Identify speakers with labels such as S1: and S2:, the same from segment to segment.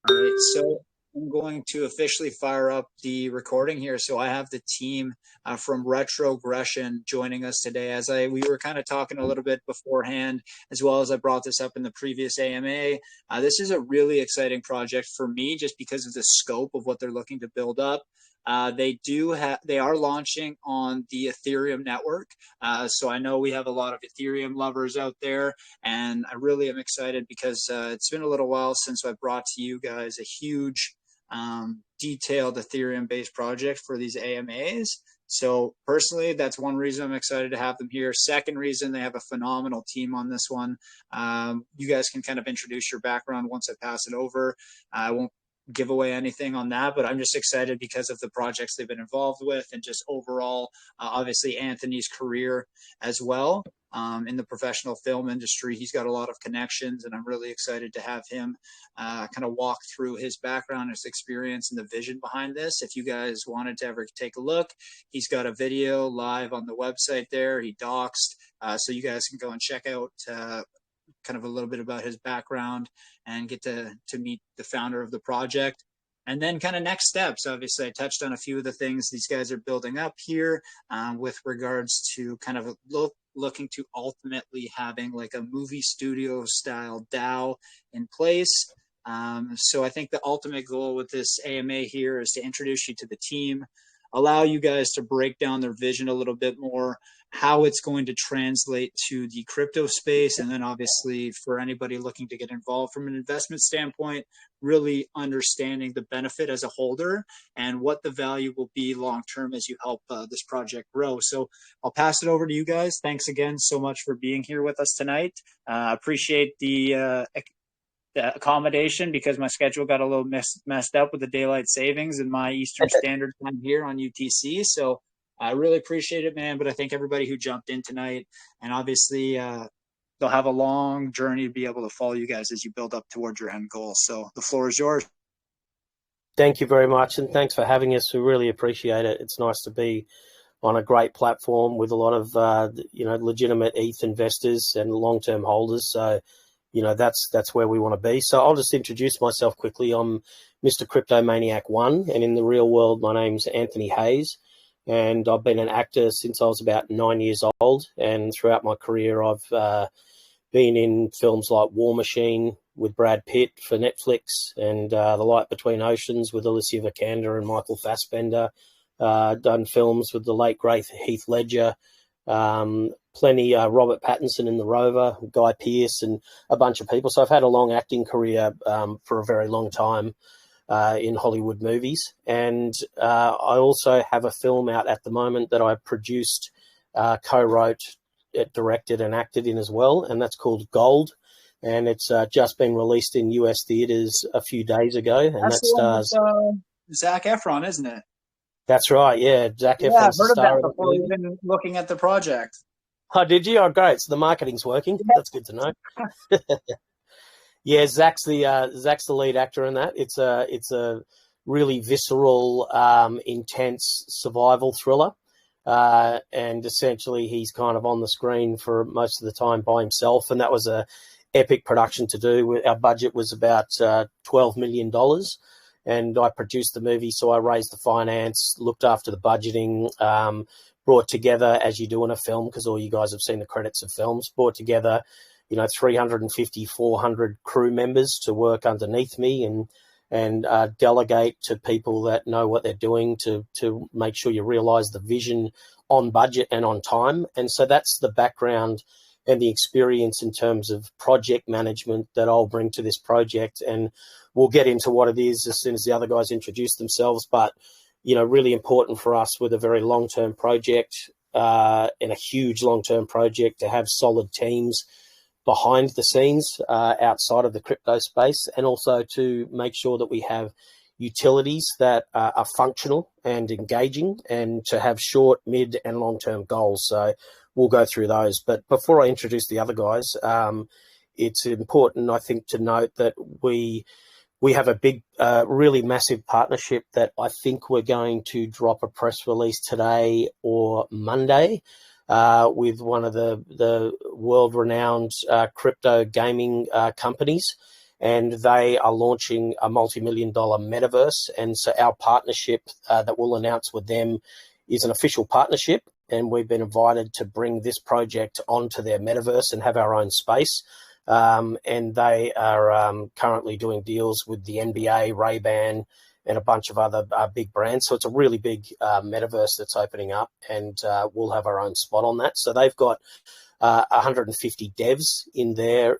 S1: All right, so I'm going to officially fire up the recording here. So I have the team from Retrogression joining us today. We were kind of talking a little bit beforehand, as well as I brought this up in the previous AMA. This is a really exciting project for me, just because of the scope of what they're looking to build up. They are launching on the Ethereum network. So I know we have a lot of Ethereum lovers out there, and I really am excited because it's been a little while since I brought to you guys a huge, detailed Ethereum-based project for these AMAs. So personally, that's one reason I'm excited to have them here. Second reason, they have a phenomenal team on this one. You guys can kind of introduce your background once I pass it over. I won't give away anything on that, but I'm just excited because of the projects they've been involved with, and just overall, obviously Anthony's career as well. In the professional film industry, he's got a lot of connections, and I'm really excited to have him kind of walk through his background, his experience, and the vision behind this. If you guys wanted to ever take a look, he's got a video live on the website there. He doxed, so you guys can go and check out kind of a little bit about his background and get to meet the founder of the project. And then kind of next steps, obviously I touched on a few of the things these guys are building up here with regards to kind of looking to ultimately having like a movie studio style DAO in place. So I think the ultimate goal with this AMA here is to introduce you to the team, allow you guys to break down their vision a little bit more, how it's going to translate to the crypto space, and then obviously for anybody looking to get involved from an investment standpoint, really understanding the benefit as a holder and what the value will be long term as you help this project grow. So I'll pass it over to you guys. Thanks again so much for being here with us tonight. Appreciate the accommodation, because my schedule got a little messed up with the daylight savings and my Eastern Standard Time here on UTC. So I really appreciate it, man. But I thank everybody who jumped in tonight, and obviously they'll have a long journey to be able to follow you guys as you build up towards your end goal. So the floor is yours.
S2: Thank you very much, and thanks for having us. We really appreciate it. It's nice to be on a great platform with a lot of legitimate ETH investors and long-term holders. So that's where we want to be. So I'll just introduce myself quickly. I'm Mr. Crypto Maniac 1, and in the real world, my name's Anthony Hayes, and I've been an actor since I was about 9 years old, and throughout my career, I've been in films like War Machine with Brad Pitt for Netflix, and The Light Between Oceans with Alicia Vikander and Michael Fassbender, done films with the late, great Heath Ledger, plenty Robert Pattinson in The Rover, Guy Pearce, and a bunch of people. So I've had a long acting career for a very long time in Hollywood movies. And I also have a film out at the moment that I produced, co-wrote, directed and acted in as well, and that's called Gold. And it's just been released in US theaters a few days ago. And
S1: That's
S2: that stars
S1: Zac Efron, isn't it?
S2: That's right, yeah. Zac Efron's
S1: I've heard
S2: the star
S1: of that
S2: of
S1: before even looking at the project.
S2: Oh, did you? Oh, great. So the marketing's working. That's good to know. Yeah, Zach's the lead actor in that. It's a really visceral, intense survival thriller, and essentially he's kind of on the screen for most of the time by himself. And that was a epic production to do. Our budget was about $12 million, and I produced the movie, so I raised the finance, looked after the budgeting, brought together, as you do in a film, because all you guys have seen the credits of films, brought together 350, 400 crew members to work underneath me and delegate to people that know what they're doing to make sure you realize the vision on budget and on time. And so that's the background and the experience in terms of project management that I'll bring to this project. And we'll get into what it is as soon as the other guys introduce themselves. But, really important for us with a very long-term project and a huge long-term project to have solid teams behind the scenes outside of the crypto space, and also to make sure that we have utilities that are functional and engaging, and to have short, mid and long-term goals. So we'll go through those. But before I introduce the other guys, it's important, I think, to note that we have a big, really massive partnership that I think we're going to drop a press release today or Monday with one of the world-renowned crypto gaming companies. and they are launching a multi-million-dollar metaverse. And so our partnership that we'll announce with them is an official partnership, and we've been invited to bring this project onto their metaverse and have our own space. And they are currently doing deals with the NBA, Ray-Ban, and a bunch of other big brands. So it's a really big metaverse that's opening up, and we'll have our own spot on that. So they've got 150 devs in their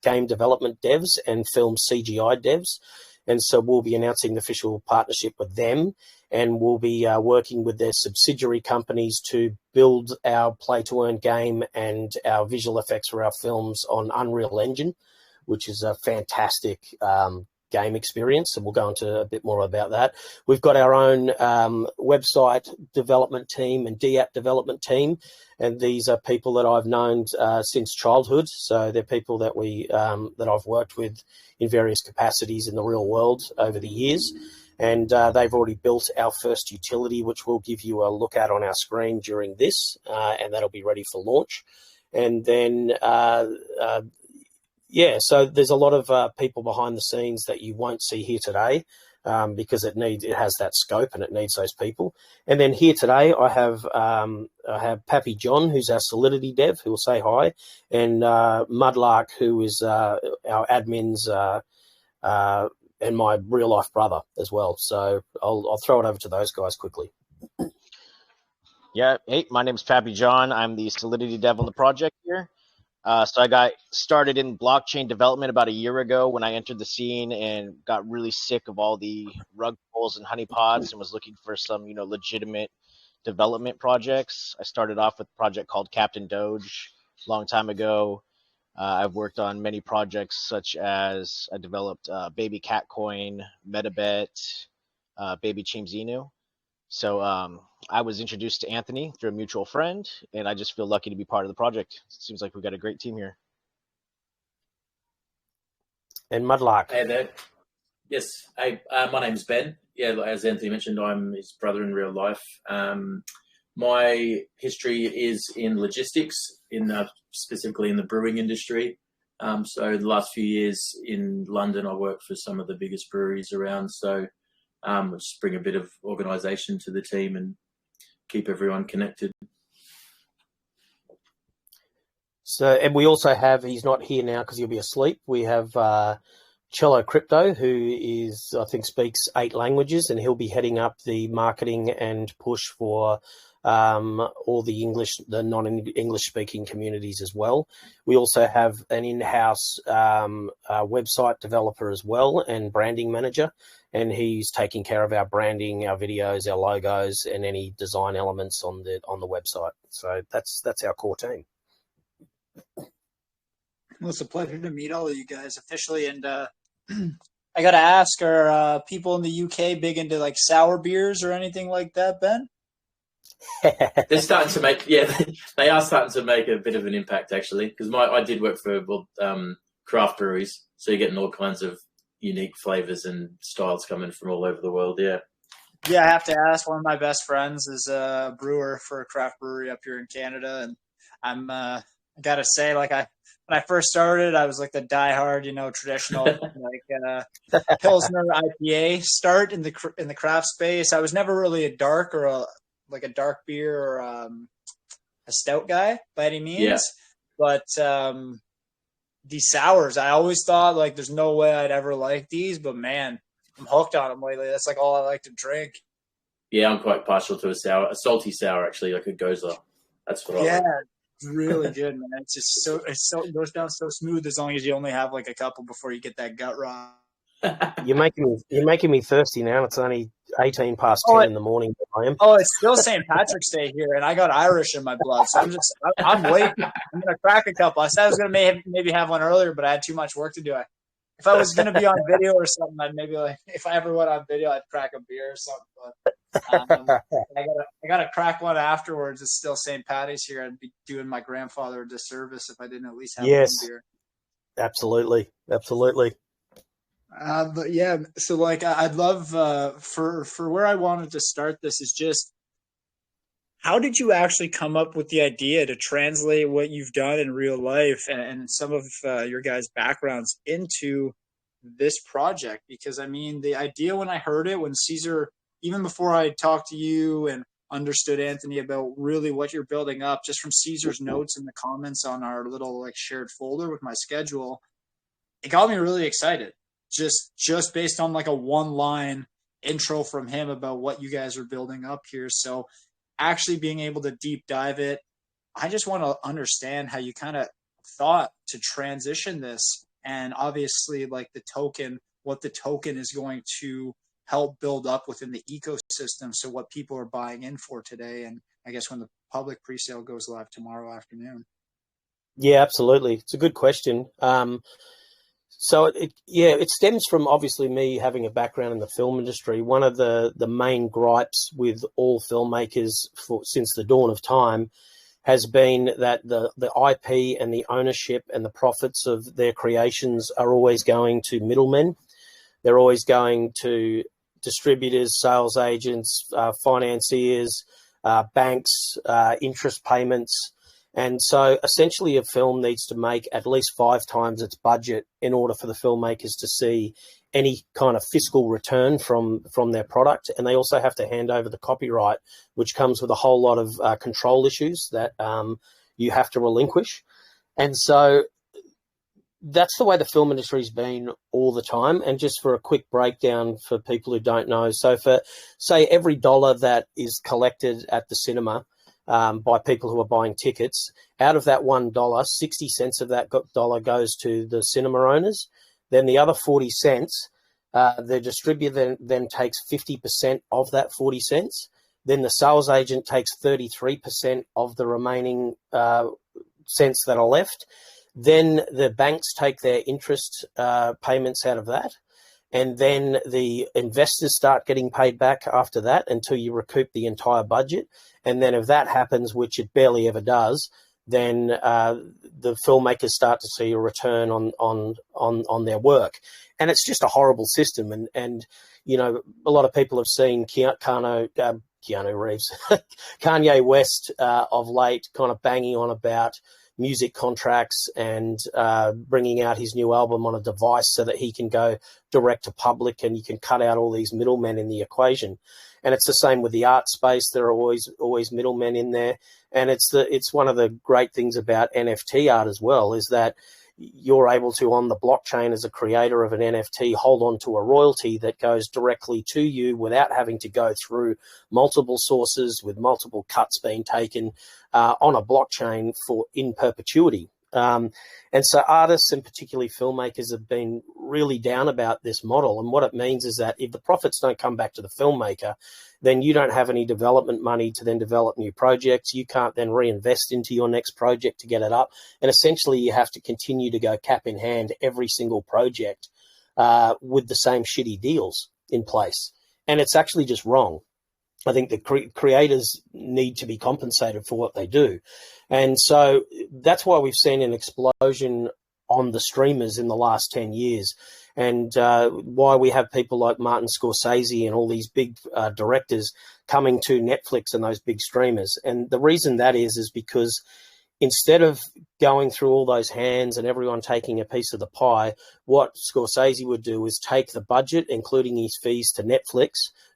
S2: game development devs and film CGI devs. And so we'll be announcing the official partnership with them, and we'll be working with their subsidiary companies to build our play-to-earn game and our visual effects for our films on Unreal Engine, which is a fantastic game experience, and we'll go into a bit more about that. We've got our own website development team and DApp development team, and these are people that I've known since childhood. So they're people that that I've worked with in various capacities in the real world over the years. And they've already built our first utility, which we'll give you a look at on our screen during this, and that'll be ready for launch. And then so there's a lot of people behind the scenes that you won't see here today because it has that scope and it needs those people. And then here today I have Pappy John, who's our Solidity dev, who will say hi, and Mudlark, who is our admin's and my real life brother as well. So I'll throw it over to those guys quickly.
S3: Yeah, hey, my name's Pappy John. I'm the Solidity dev on the project here. So I got started in blockchain development about a year ago when I entered the scene and got really sick of all the rug pulls and honeypots and was looking for some, legitimate development projects. I started off with a project called Captain Doge a long time ago. I've worked on many projects such as I developed Baby Catcoin, MetaBet, Baby Chimzinu. So I was introduced to Anthony through a mutual friend, and I just feel lucky to be part of the project. It seems like we've got a great team here.
S2: And Mudlark.
S4: Hey there. Yes. Hey, my name's Ben. Yeah, as Anthony mentioned, I'm his brother in real life. My history is in logistics, specifically in the brewing industry. So the last few years in London, I worked for some of the biggest breweries around. So just bring a bit of organisation to the team and keep everyone connected.
S2: So, and we also have, he's not here now because he'll be asleep. We have Cello Crypto, who is, I think, speaks 8 languages, and he'll be heading up the marketing and push for all the non-English speaking communities as well. We also have an in-house website developer as well and branding manager, and he's taking care of our branding, our videos, our logos, and any design elements on the website. So that's our core team.
S1: Well, it's a pleasure to meet all of you guys officially, and I gotta ask, are people in the UK big into like sour beers or anything like that, Ben?
S4: They're starting to make, they are starting to make a bit of an impact actually, because I did work for craft breweries, so you're getting all kinds of unique flavors and styles coming from all over the world. Yeah,
S1: I have to ask. One of my best friends is a brewer for a craft brewery up here in Canada, and I gotta say, like when I first started, I was like the diehard, traditional like Pilsner IPA start in the craft space. I was never really a dark or a dark beer or a stout guy by any means. Yeah. But these sours, I always thought like there's no way I'd ever like these, but man, I'm hooked on them lately. That's like all I like to drink.
S4: Yeah, I'm quite partial to a salty sour actually, like a Goza. That's what I like.
S1: It's really good, man. It's just it goes down so smooth as long as you only have like a couple before you get that gut rot.
S2: You're making me thirsty now. It's only 18 past 10 in the morning. I am.
S1: Oh, it's still St. Patrick's Day here, and I got Irish in my blood, so I'm waiting. I'm gonna crack a couple. I said I was gonna maybe have one earlier, but I had too much work to do. If I was gonna be on video or something, I'd maybe if I ever went on video, I'd crack a beer or something. But I gotta crack one afterwards. It's still St. Patty's here. I'd be doing my grandfather a disservice if I didn't at least have one beer.
S2: Absolutely.
S1: But yeah, so like I'd love for where I wanted to start this is just how did you actually come up with the idea to translate what you've done in real life and some of your guys' backgrounds into this project? Because I mean, the idea when I heard it, when Caesar, even before I talked to you and understood, Anthony, about really what you're building up, just from Caesar's notes and the comments on our little like shared folder with my schedule, it got me really excited. Just based on like a one line intro from him about what you guys are building up here. So actually being able to deep dive it, I just want to understand how you kind of thought to transition this, and obviously like the token, what the token is going to help build up within the ecosystem. So what people are buying in for today, and I guess when the public presale goes live tomorrow afternoon.
S2: Yeah, absolutely. It's a good question. So it stems from obviously me having a background in the film industry. One of the main gripes with all filmmakers since the dawn of time has been that the IP and the ownership and the profits of their creations are always going to middlemen. They're always going to distributors, sales agents, financiers, banks, interest payments. And so essentially a film needs to make at least 5 times its budget in order for the filmmakers to see any kind of fiscal return from their product. And they also have to hand over the copyright, which comes with a whole lot of control issues that you have to relinquish. And so that's the way the film industry's been all the time. And just for a quick breakdown for people who don't know, so for, say, every dollar that is collected at the cinema by people who are buying tickets, out of that $1, 60 cents of that dollar goes to the cinema owners. Then the other 40 cents, the distributor then takes 50% of that 40 cents. Then the sales agent takes 33% of the remaining cents that are left. Then the banks take their interest payments out of that. And then the investors start getting paid back after that until you recoup the entire budget. And then if that happens, which it barely ever does, then the filmmakers start to see a return on their work. And it's just a horrible system. And you know, a lot of people have seen Keanu Reeves, Kanye West of late kind of banging on about music contracts and bringing out his new album on a device so that he can go direct to public and you can cut out all these middlemen in the equation. And it's the same with the art space. There are always middlemen in there. And it's one of the great things about NFT art as well, is that you're able to, on the blockchain as a creator of an NFT, hold on to a royalty that goes directly to you without having to go through multiple sources with multiple cuts being taken on a blockchain in perpetuity. And so artists and particularly filmmakers have been really down about this model. And what it means is that if the profits don't come back to the filmmaker, then you don't have any development money to then develop new projects. You can't then reinvest into your next project to get it up. And essentially you have to continue to go cap in hand every single project with the same shitty deals in place. And it's actually just wrong. I think the creators need to be compensated for what they do. And so that's why we've seen an explosion on the streamers in the last 10 years, and why we have people like Martin Scorsese and all these big directors coming to Netflix and those big streamers. And the reason that is because instead of going through all those hands and everyone taking a piece of the pie, what Scorsese would do is take the budget, including his fees, to Netflix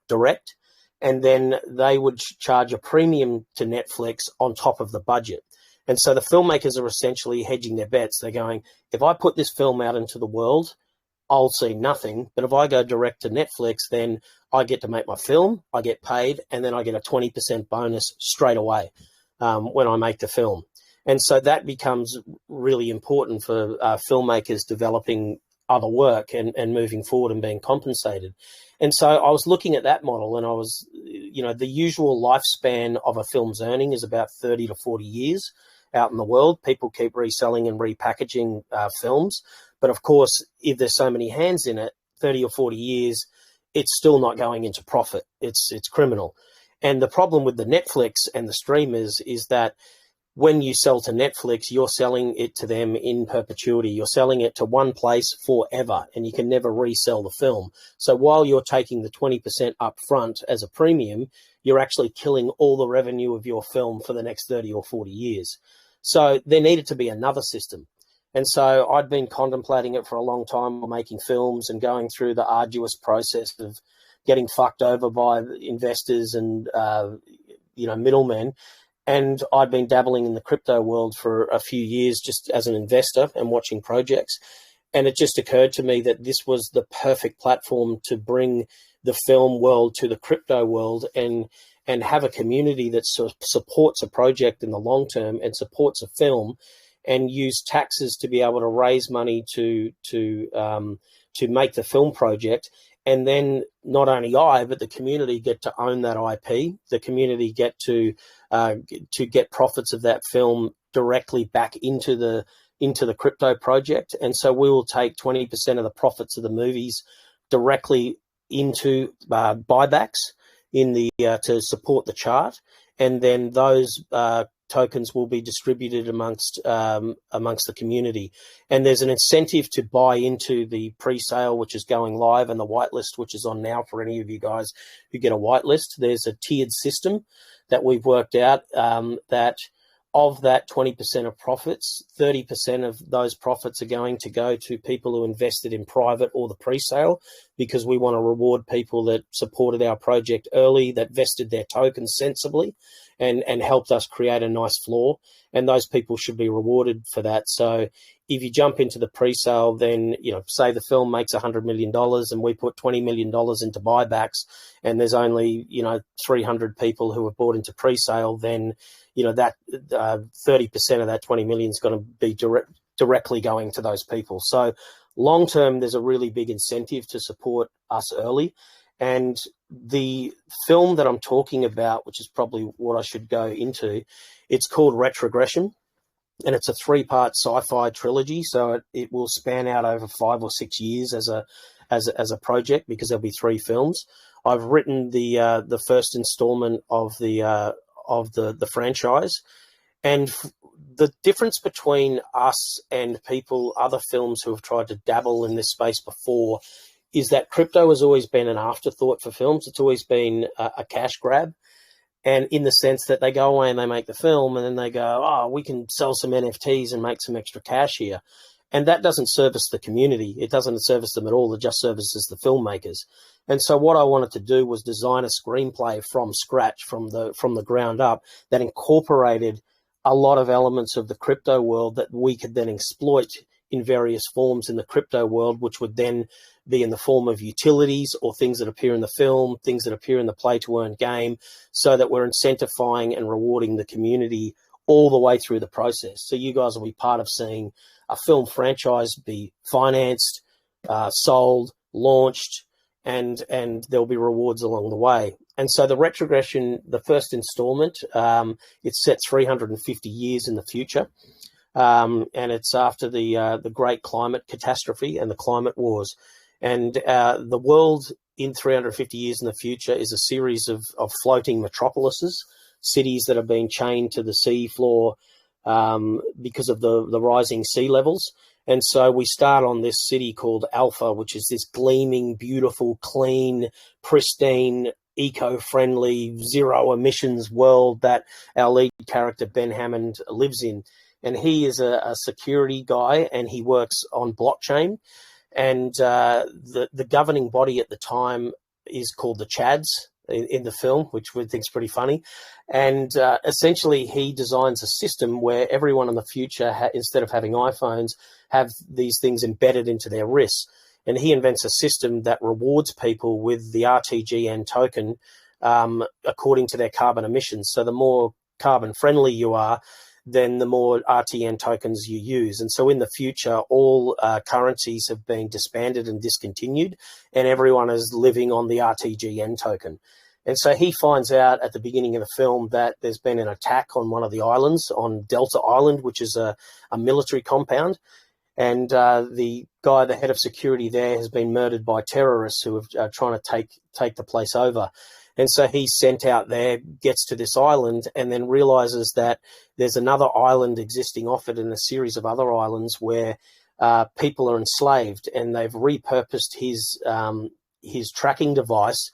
S2: direct, and then they would charge a premium to Netflix on top of the budget. And so the filmmakers are essentially hedging their bets. They're going, if I put this film out into the world, I'll see nothing. But if I go direct to Netflix, then I get to make my film, I get paid, and then I get a 20% bonus straight away when I make the film. And so that becomes really important for filmmakers developing other work and moving forward and being compensated. And so I was looking at that model, and I was, you know, the usual lifespan of a film's earning is about 30 to 40 years out in the world. People keep reselling and repackaging films. But of course, if there's so many hands in it, 30 or 40 years, it's still not going into profit. It's criminal. And the problem with the Netflix and the streamers is that when you sell to Netflix, you're selling it to them in perpetuity. You're selling it to one place forever, and you can never resell the film. So while you're taking the 20% up front as a premium, you're actually killing all the revenue of your film for the next 30 or 40 years. So there needed to be another system. And so I'd been contemplating it for a long time, making films and going through the arduous process of getting fucked over by investors and, middlemen. And I'd been dabbling in the crypto world for a few years just as an investor and watching projects. And it just occurred to me that this was the perfect platform to bring the film world to the crypto world and have a community that supports a project in the long term and supports a film, and use taxes to be able to raise money to make the film project. And then not only but the community get to own that IP. The community get to get profits of that film directly back into the crypto project. And so we will take 20% of the profits of the movies directly into buybacks in the to support the chart, and then those tokens will be distributed amongst the community. And there's an incentive to buy into the pre-sale, which is going live, and the whitelist, which is on now for any of you guys who get a whitelist. There's a tiered system that we've worked out that of that 20% of profits, 30% of those profits are going to go to people who invested in private or the pre-sale, because we want to reward people that supported our project early, that vested their tokens sensibly and helped us create a nice floor. And those people should be rewarded for that. So if you jump into the pre-sale, then, say the film makes $100 million and we put $20 million into buybacks, and there's only, 300 people who have bought into pre-sale, then, that 30% of that 20 million is going to be directly going to those people. So long term, there's a really big incentive to support us early. And the film that I'm talking about, which is probably what I should go into, it's called Retrogression, and it's a 3-part sci-fi trilogy. So it will span out over 5 or 6 years as a project, because there'll be 3 films. I've written the first installment of the franchise, and the difference between us and other films who have tried to dabble in this space before, is that crypto has always been an afterthought for films. It's always been a cash grab. And in the sense that they go away and they make the film, and then they go, we can sell some NFTs and make some extra cash here. And that doesn't service the community. It doesn't service them at all. It just services the filmmakers. And so what I wanted to do was design a screenplay from scratch, from the ground up, that incorporated a lot of elements of the crypto world that we could then exploit in various forms in the crypto world, which would then be in the form of utilities or things that appear in the film, things that appear in the play-to-earn game, so that we're incentifying and rewarding the community all the way through the process. So you guys will be part of seeing a film franchise be financed, sold, launched, and there'll be rewards along the way. And so the Retrogression, the first installment, it's set 350 years in the future. And it's after the great climate catastrophe and the climate wars. And the world in 350 years in the future is a series of floating metropolises, cities that are being chained to the sea floor because of the rising sea levels. And so we start on this city called Alpha, which is this gleaming, beautiful, clean, pristine, eco-friendly, zero emissions world that our lead character, Ben Hammond, lives in. And he is a security guy, and he works on blockchain. And the governing body at the time is called the Chads in the film, which we think is pretty funny. And essentially, he designs a system where everyone in the future, instead of having iPhones, have these things embedded into their wrists. And he invents a system that rewards people with the RTGN token according to their carbon emissions. So the more carbon friendly you are, then the more RTN tokens you use. And so in the future, all currencies have been disbanded and discontinued, and everyone is living on the RTGN token. And so he finds out at the beginning of the film that there's been an attack on one of the islands, on Delta Island, which is a military compound. And the guy, the head of security there, has been murdered by terrorists who are trying to take the place over. And so he's sent out there, gets to this island, and then realizes that there's another island existing off it and a series of other islands where people are enslaved, and they've repurposed his tracking device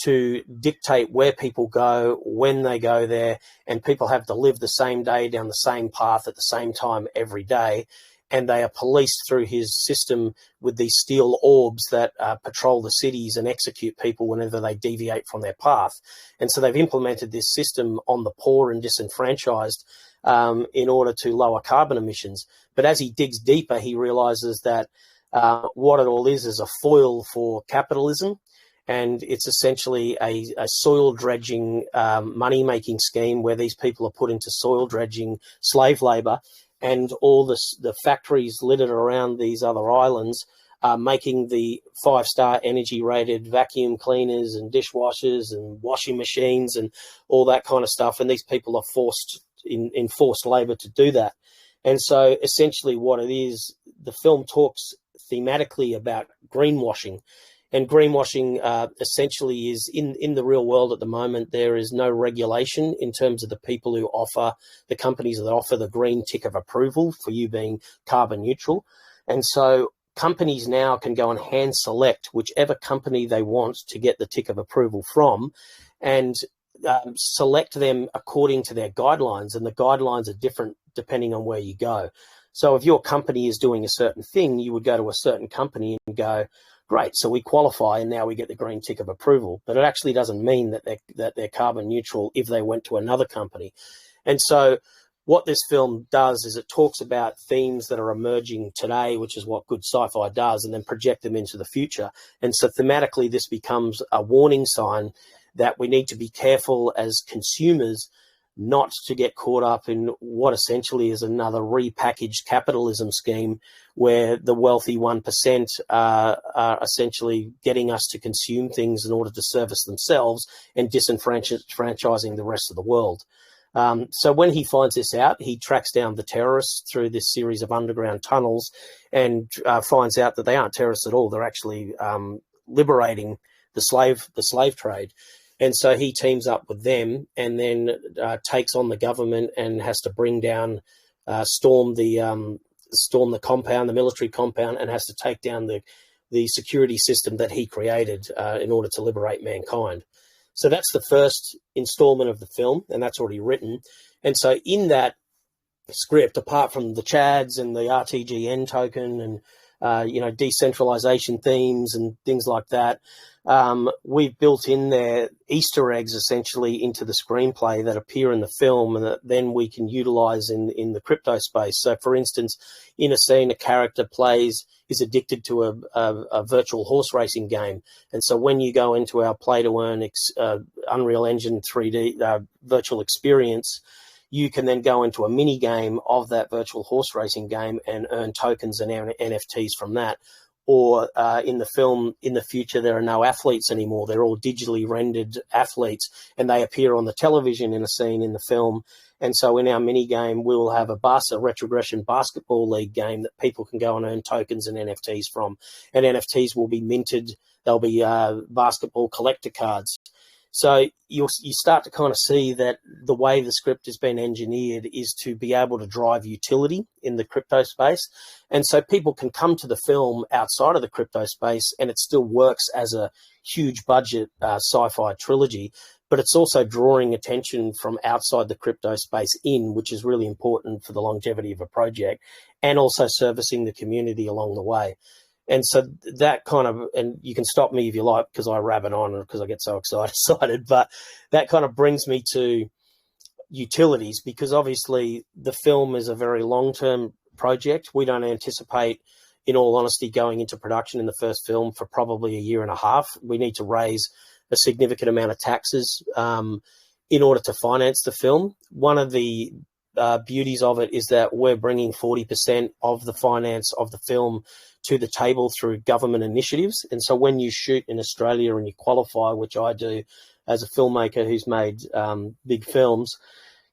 S2: to dictate where people go, when they go there, and people have to live the same day down the same path at the same time every day. and they are policed through his system with these steel orbs that patrol the cities and execute people whenever they deviate from their path. And so they've implemented this system on the poor and disenfranchised in order to lower carbon emissions. But as he digs deeper, he realizes that what it all is a foil for capitalism. And it's essentially a soil dredging money-making scheme where these people are put into soil dredging slave labour, and all the factories littered around these other islands are making the 5-star energy-rated vacuum cleaners and dishwashers and washing machines and all that kind of stuff. And these people are forced in forced labour to do that. And so essentially what it is, the film talks thematically about greenwashing. And greenwashing essentially is in the real world at the moment, there is no regulation in terms of the people who offer, the companies that offer the green tick of approval for you being carbon neutral. And so companies now can go and hand select whichever company they want to get the tick of approval from, and select them according to their guidelines. And the guidelines are different depending on where you go. So if your company is doing a certain thing, you would go to a certain company and go, great, so we qualify and now we get the green tick of approval. But it actually doesn't mean that they're carbon neutral if they went to another company. And so what this film does is it talks about themes that are emerging today, which is what good sci-fi does, and then project them into the future. And so thematically, this becomes a warning sign that we need to be careful as consumers not to get caught up in what essentially is another repackaged capitalism scheme where the wealthy 1% are essentially getting us to consume things in order to service themselves and disenfranchising the rest of the world. So when he finds this out, he tracks down the terrorists through this series of underground tunnels and finds out that they aren't terrorists at all. They're actually liberating the slave trade. And so he teams up with them and then takes on the government and has to bring down, storm the compound, the military compound, and has to take down the security system that he created in order to liberate mankind. So that's the first installment of the film, and that's already written. And so in that script, apart from the Chads and the RTGN token and decentralization themes and things like that, we've built in there Easter eggs essentially into the screenplay that appear in the film and that then we can utilize in the crypto space. So for instance, in a scene, a character is addicted to a virtual horse racing game. And so when you go into our play to earn Unreal Engine 3D virtual experience, you can then go into a mini game of that virtual horse racing game and earn tokens and NFTs from that. Or in the film, in the future, there are no athletes anymore. They're all digitally rendered athletes, and they appear on the television in a scene in the film. And so in our mini game, we will have a retrogression basketball league game that people can go and earn tokens and NFTs from. And NFTs will be minted. They'll be basketball collector cards. So you start to kind of see that the way the script has been engineered is to be able to drive utility in the crypto space. And so people can come to the film outside of the crypto space and it still works as a huge budget sci-fi trilogy, but it's also drawing attention from outside the crypto space in, which is really important for the longevity of a project, and also servicing the community along the way. And so that kind of, and you can stop me if you like because I rabbit on because I get so excited, but that kind of brings me to utilities, because obviously the film is a very long-term project. We don't anticipate, in all honesty, going into production in the first film for probably a year and a half. We need to raise a significant amount of taxes in order to finance the film. One of the beauties of it is that we're bringing 40% of the finance of the film to the table through government initiatives. And so when you shoot in Australia and you qualify, which I do as a filmmaker who's made big films,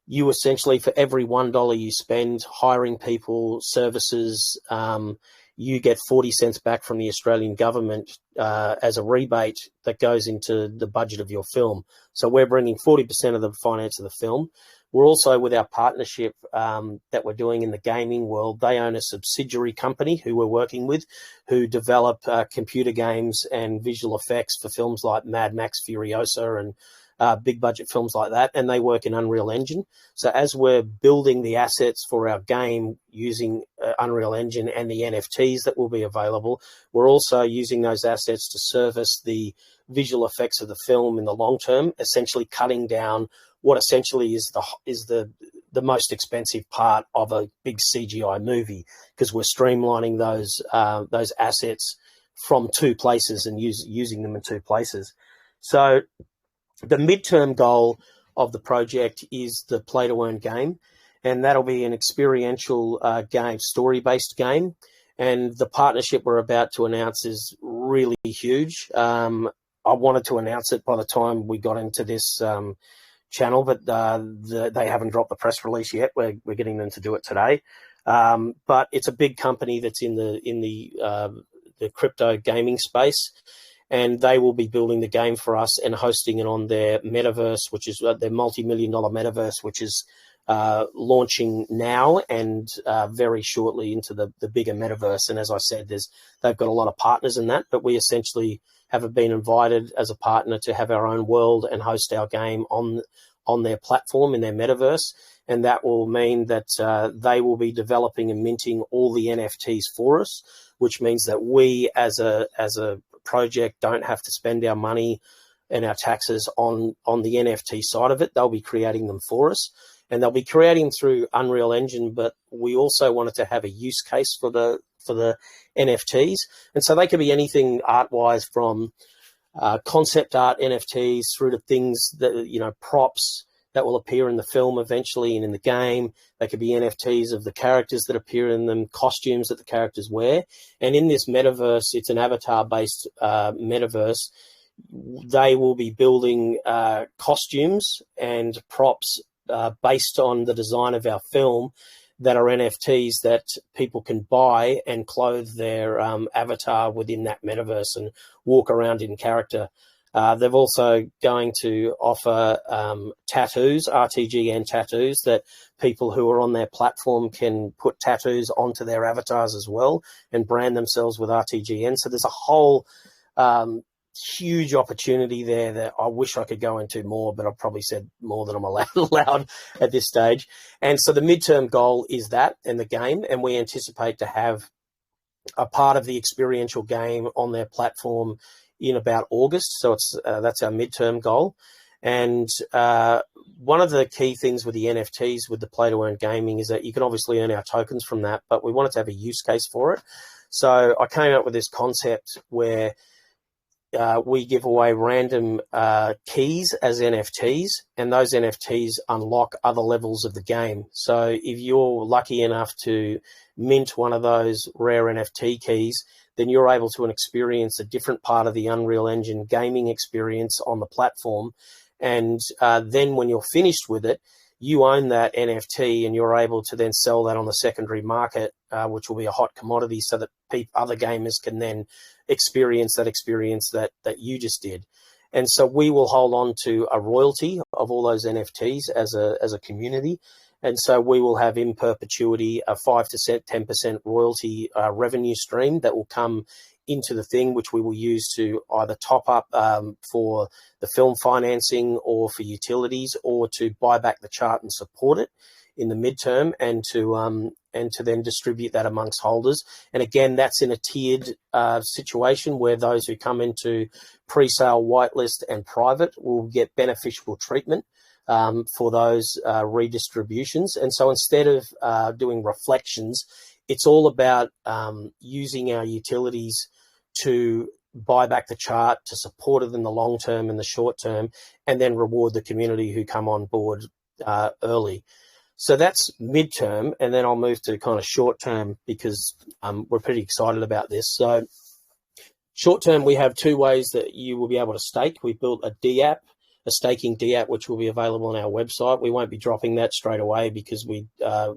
S2: you essentially, for every $1 you spend hiring people, services, you get 40 cents back from the Australian government as a rebate that goes into the budget of your film. So we're bringing 40% of the finance of the film. We're also, with our partnership that we're doing in the gaming world, they own a subsidiary company who we're working with, who develop computer games and visual effects for films like Mad Max Furiosa and big budget films like that, and they work in Unreal Engine. So as we're building the assets for our game using Unreal Engine and the NFTs that will be available, we're also using those assets to service the visual effects of the film in the long term, essentially cutting down what essentially is the most expensive part of a big CGI movie, because we're streamlining those assets from two places and using them in two places. So the midterm goal of the project is the Play to Earn game, and that'll be an experiential game, story-based game. And the partnership we're about to announce is really huge. I wanted to announce it by the time we got into this channel, but they haven't dropped the press release yet. We're getting them to do it today. But it's a big company that's in the crypto gaming space, and they will be building the game for us and hosting it on their metaverse, which is their multi-million-dollar metaverse, which is launching now and very shortly into the bigger metaverse. And as I said, they've got a lot of partners in that, but we essentially have been invited as a partner to have our own world and host our game on their platform in their metaverse. And that will mean that they will be developing and minting all the NFTs for us, which means that we as a project don't have to spend our money and our taxes on the NFT side of it. They'll be creating them for us, and they'll be creating them through Unreal Engine, but we also wanted to have a use case for the NFTs. And so they could be anything art-wise, from concept art NFTs through to things that, props that will appear in the film eventually and in the game. They could be NFTs of the characters that appear in them, costumes that the characters wear. And in this metaverse, it's an avatar-based metaverse. They will be building costumes and props based on the design of our film that are NFTs that people can buy and clothe their avatar within that metaverse and walk around in character. They're also going to offer tattoos, RTGN tattoos, that people who are on their platform can put tattoos onto their avatars as well and brand themselves with RTGN. So there's a whole huge opportunity there that I wish I could go into more, but I've probably said more than I'm allowed at this stage. And so the midterm goal is that and the game, and we anticipate to have a part of the experiential game on their platform in about August. So that's our midterm goal. And one of the key things with the NFTs, with the Play to Earn gaming, is that you can obviously earn our tokens from that, but we wanted to have a use case for it. So I came up with this concept where we give away random keys as NFTs, and those NFTs unlock other levels of the game. So if you're lucky enough to mint one of those rare NFT keys, then you're able to experience a different part of the Unreal Engine gaming experience on the platform. And then when you're finished with it, you own that NFT and you're able to then sell that on the secondary market, which will be a hot commodity, so that other gamers can then experience that you just did. And so we will hold on to a royalty of all those NFTs as a community. And so we will have in perpetuity a 5 to 10% royalty revenue stream that will come into the thing, which we will use to either top up for the film financing or for utilities, or to buy back the chart and support it in the midterm, and to then distribute that amongst holders. And again, that's in a tiered situation where those who come into pre-sale, whitelist and private will get beneficial treatment for those redistributions. And so instead of doing reflections, it's all about using our utilities to buy back the chart, to support it in the long term and the short term, and then reward the community who come on board early. So that's midterm, and then I'll move to kind of short term, because we're pretty excited about this. So short term, we have two ways that you will be able to stake. We've built a D-app, a staking D-app, which will be available on our website. We won't be dropping that straight away because we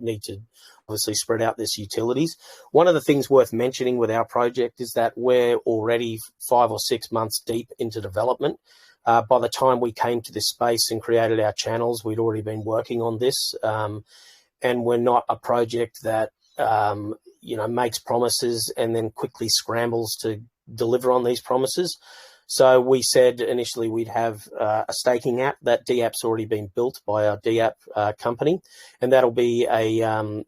S2: need to obviously spread out this utilities. One of the things worth mentioning with our project is that we're already 5 or 6 months deep into development. By the time we came to this space and created our channels, we'd already been working on this. And we're not a project that, makes promises and then quickly scrambles to deliver on these promises. So we said initially we'd have a staking app. That DApp's already been built by our DApp company, and that'll be a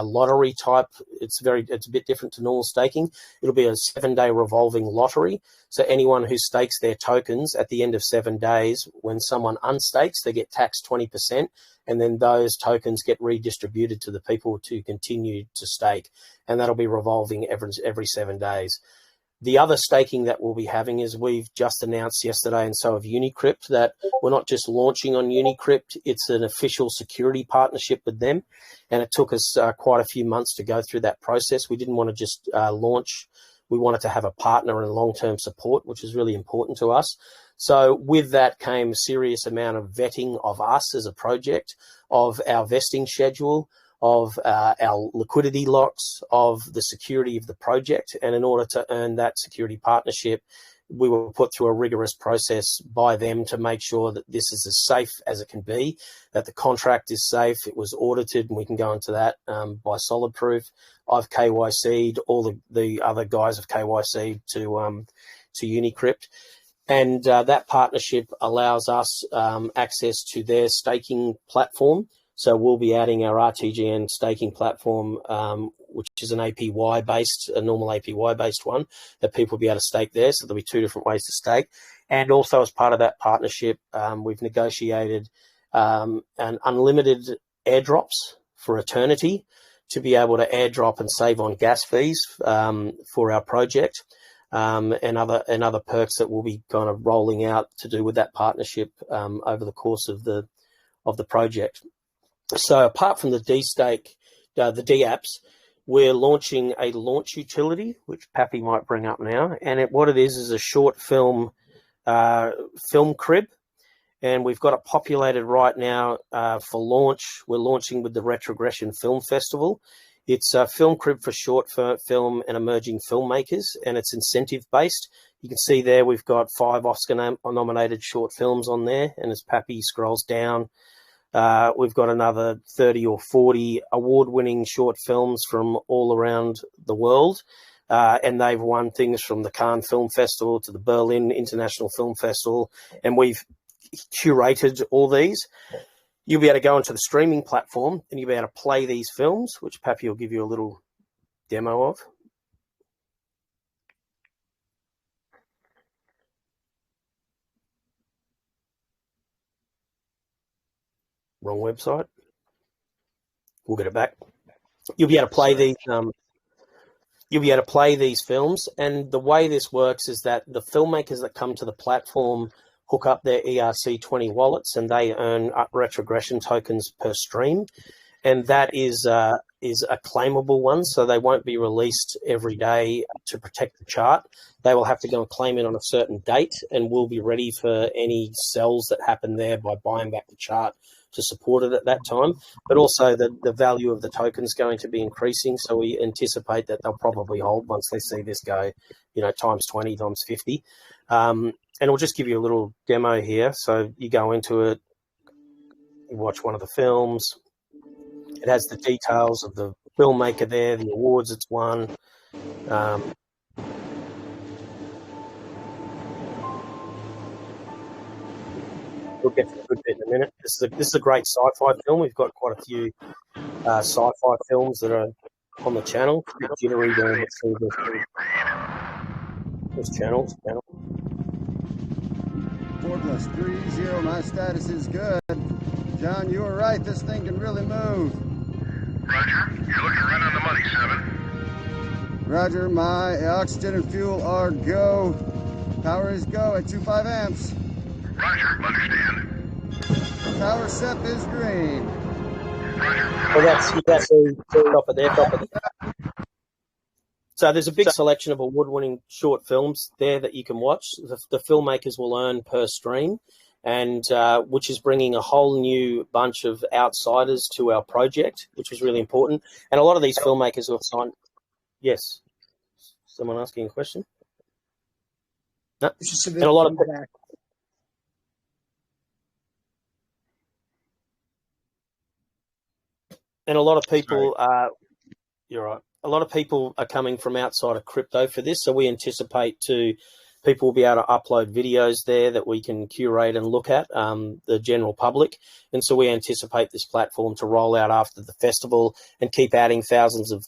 S2: lottery type. It's a bit different to normal staking. It'll be a 7-day revolving lottery. So anyone who stakes their tokens at the end of 7 days, when someone unstakes, they get taxed 20%, and then those tokens get redistributed to the people to continue to stake, and that'll be revolving every 7 days. The other staking that we'll be having is we've just announced yesterday, and so have Unicrypt, that we're not just launching on Unicrypt, it's an official security partnership with them. And it took us quite a few months to go through that process. We didn't want to just launch. We wanted to have a partner and long-term support, which is really important to us. So with that came a serious amount of vetting of us as a project, of our vesting schedule, of our liquidity locks, of the security of the project. And in order to earn that security partnership, we were put through a rigorous process by them to make sure that this is as safe as it can be, that the contract is safe. It was audited, and we can go into that by Solid Proof. I've KYC'd, all the other guys have KYC'd to Unicrypt. And that partnership allows us access to their staking platform. So we'll be adding our RTGN staking platform, which is an APY-based, a normal APY-based one, that people will be able to stake there. So there'll be 2 different ways to stake. And also as part of that partnership, we've negotiated an unlimited airdrops for eternity to be able to airdrop and save on gas fees for our project, and other perks that we'll be kind of rolling out to do with that partnership over the course of the project. So apart from the the DApps, we're launching a launch utility, which Pappy might bring up now. And what it is a short film crib. And we've got it populated right now for launch. We're launching with the Retrogression Film Festival. It's a film crib for short film and emerging filmmakers, and it's incentive-based. You can see there we've got 5 Oscar-nominated short films on there, and as Pappy scrolls down, we've got another 30 or 40 award-winning short films from all around the world, and they've won things from the Cannes Film Festival to the Berlin International Film Festival, and we've curated all these. You'll be able to go onto the streaming platform and you'll be able to play these films, which Pappy will give you a little demo of. Wrong website. We'll get it back. You'll be able to play these. You'll be able to play these films, and the way this works is that the filmmakers that come to the platform hook up their ERC20 wallets, and they earn retrogression tokens per stream, and that is a claimable one, so they won't be released every day to protect the chart. They will have to go and claim it on a certain date, and we'll be ready for any sells that happen there by buying back the chart to support it at that time. But also the value of the token is going to be increasing, so we anticipate that they'll probably hold once they see this go, times 20, times 50. And I'll just give you a little demo here. So you go into it, you watch one of the films. It has the details of the filmmaker there, the awards it's won. We'll get to the good bit in a minute. This is a great sci-fi film. We've got quite a few sci-fi films that are on the channel. A bit jittery going through this channel.
S5: Cordless 3-0, my status is good. John, you were right. This thing can really move.
S6: Roger. You're looking right on the money, 7.
S5: Roger, my oxygen and fuel are go. Power is go at 25 amps.
S6: Roger, understand.
S5: Power SEP is green.
S6: Roger.
S2: Well, that's the top of there. So there's a big selection of award-winning short films there that you can watch. The filmmakers will earn per stream, and which is bringing a whole new bunch of outsiders to our project, which is really important. And a lot of these filmmakers will sign. Yes. Someone asking a question? No.
S1: It's just a bit
S2: and a lot of
S1: back.
S2: And a lot of people you're right. A lot of people are coming from outside of crypto for this, so we anticipate to People will be able to upload videos there that we can curate and look at, the general public. And so we anticipate this platform to roll out after the festival and keep adding thousands of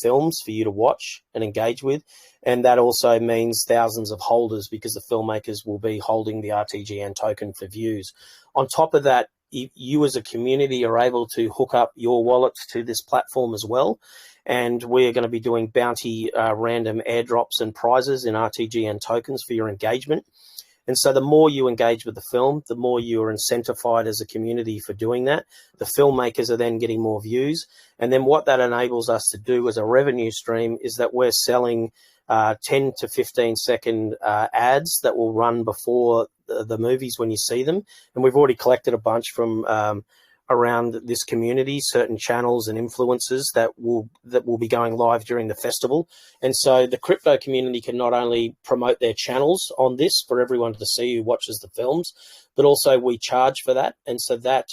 S2: films for you to watch and engage with. And that also means thousands of holders, because the filmmakers will be holding the RTGN token for views. On top of that, you as a community are able to hook up your wallets to this platform as well. And we're going to be doing bounty random airdrops and prizes in RTGN tokens for your engagement. And so the more you engage with the film, the more you are incentivized as a community for doing that. The filmmakers are then getting more views. And then what that enables us to do as a revenue stream is that we're selling 10 to 15 second ads that will run before the movies when you see them. And we've already collected a bunch from around this community, certain channels and influencers that will be going live during the festival. And so the crypto community can not only promote their channels on this for everyone to see who watches the films, but also we charge for that. And so that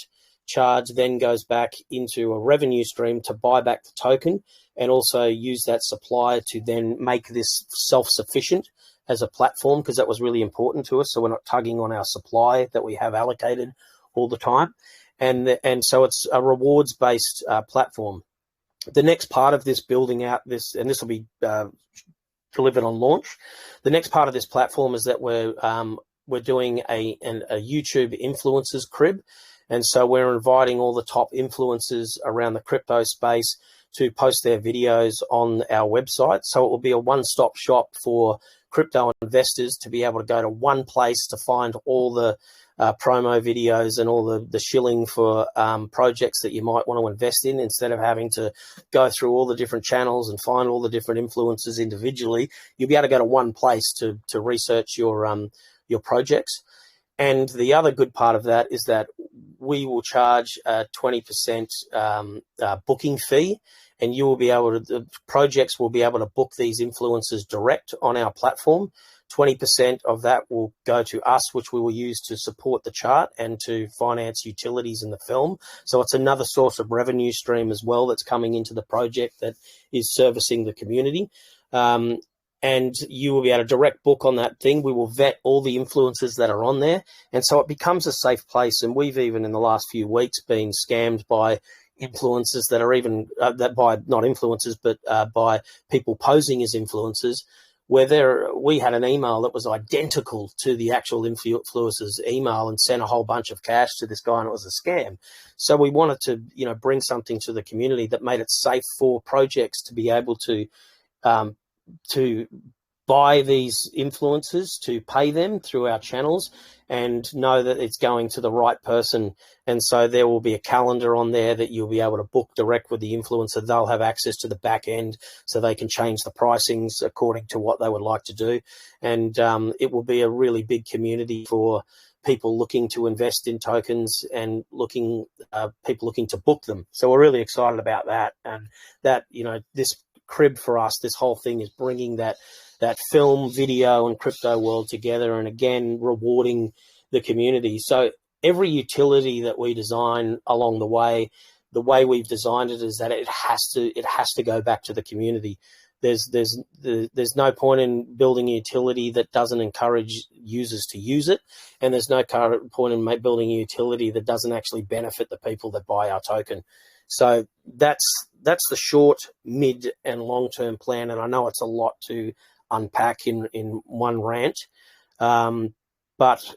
S2: charge then goes back into a revenue stream to buy back the token, and also use that supply to then make this self-sufficient as a platform, because that was really important to us. So we're not tugging on our supply that we have allocated all the time. And so it's a rewards-based platform. The next part of this, building out this, and this will be delivered on launch. The next part of this platform is that we're doing a YouTube influencers crib. And so we're inviting all the top influencers around the crypto space to post their videos on our website. So it will be a one-stop shop for crypto investors to be able to go to one place to find all the promo videos and all the shilling for projects that you might want to invest in, instead of having to go through all the different channels and find all the different influencers individually. You'll be able to go to one place to research your projects. And the other good part of that is that we will charge a 20% booking fee, and you will be able to, the projects will be able to book these influencers direct on our platform. 20% of that will go to us, which we will use to support the chart and to finance utilities in the film. So it's another source of revenue stream as well that's coming into the project that is servicing the community. And you will be able to direct book on that thing. We will vet all the influencers that are on there. And so it becomes a safe place. And we've even in the last few weeks been scammed by influencers that are even, by not influencers, but by people posing as influencers, where we had an email that was identical to the actual influencer's email and sent a whole bunch of cash to this guy, and it was a scam. So we wanted to, bring something to the community that made it safe for projects to be able to buy these influencers, to pay them through our channels, and know that it's going to the right person. And so there will be a calendar on there that you'll be able to book direct with the influencer. They'll have access to the back end so they can change the pricings according to what they would like to do. And it will be a really big community for people looking to invest in tokens and people looking to book them. So we're really excited about that. And that, this crib for us, this whole thing is bringing that film, video, and crypto world together, and again rewarding the community. So every utility that we design along the way we've designed it is that it has to go back to the community. There's no point in building a utility that doesn't encourage users to use it, and there's no point in building a utility that doesn't actually benefit the people that buy our token. So that's the short, mid, and long-term plan, and I know it's a lot to unpack in one rant. But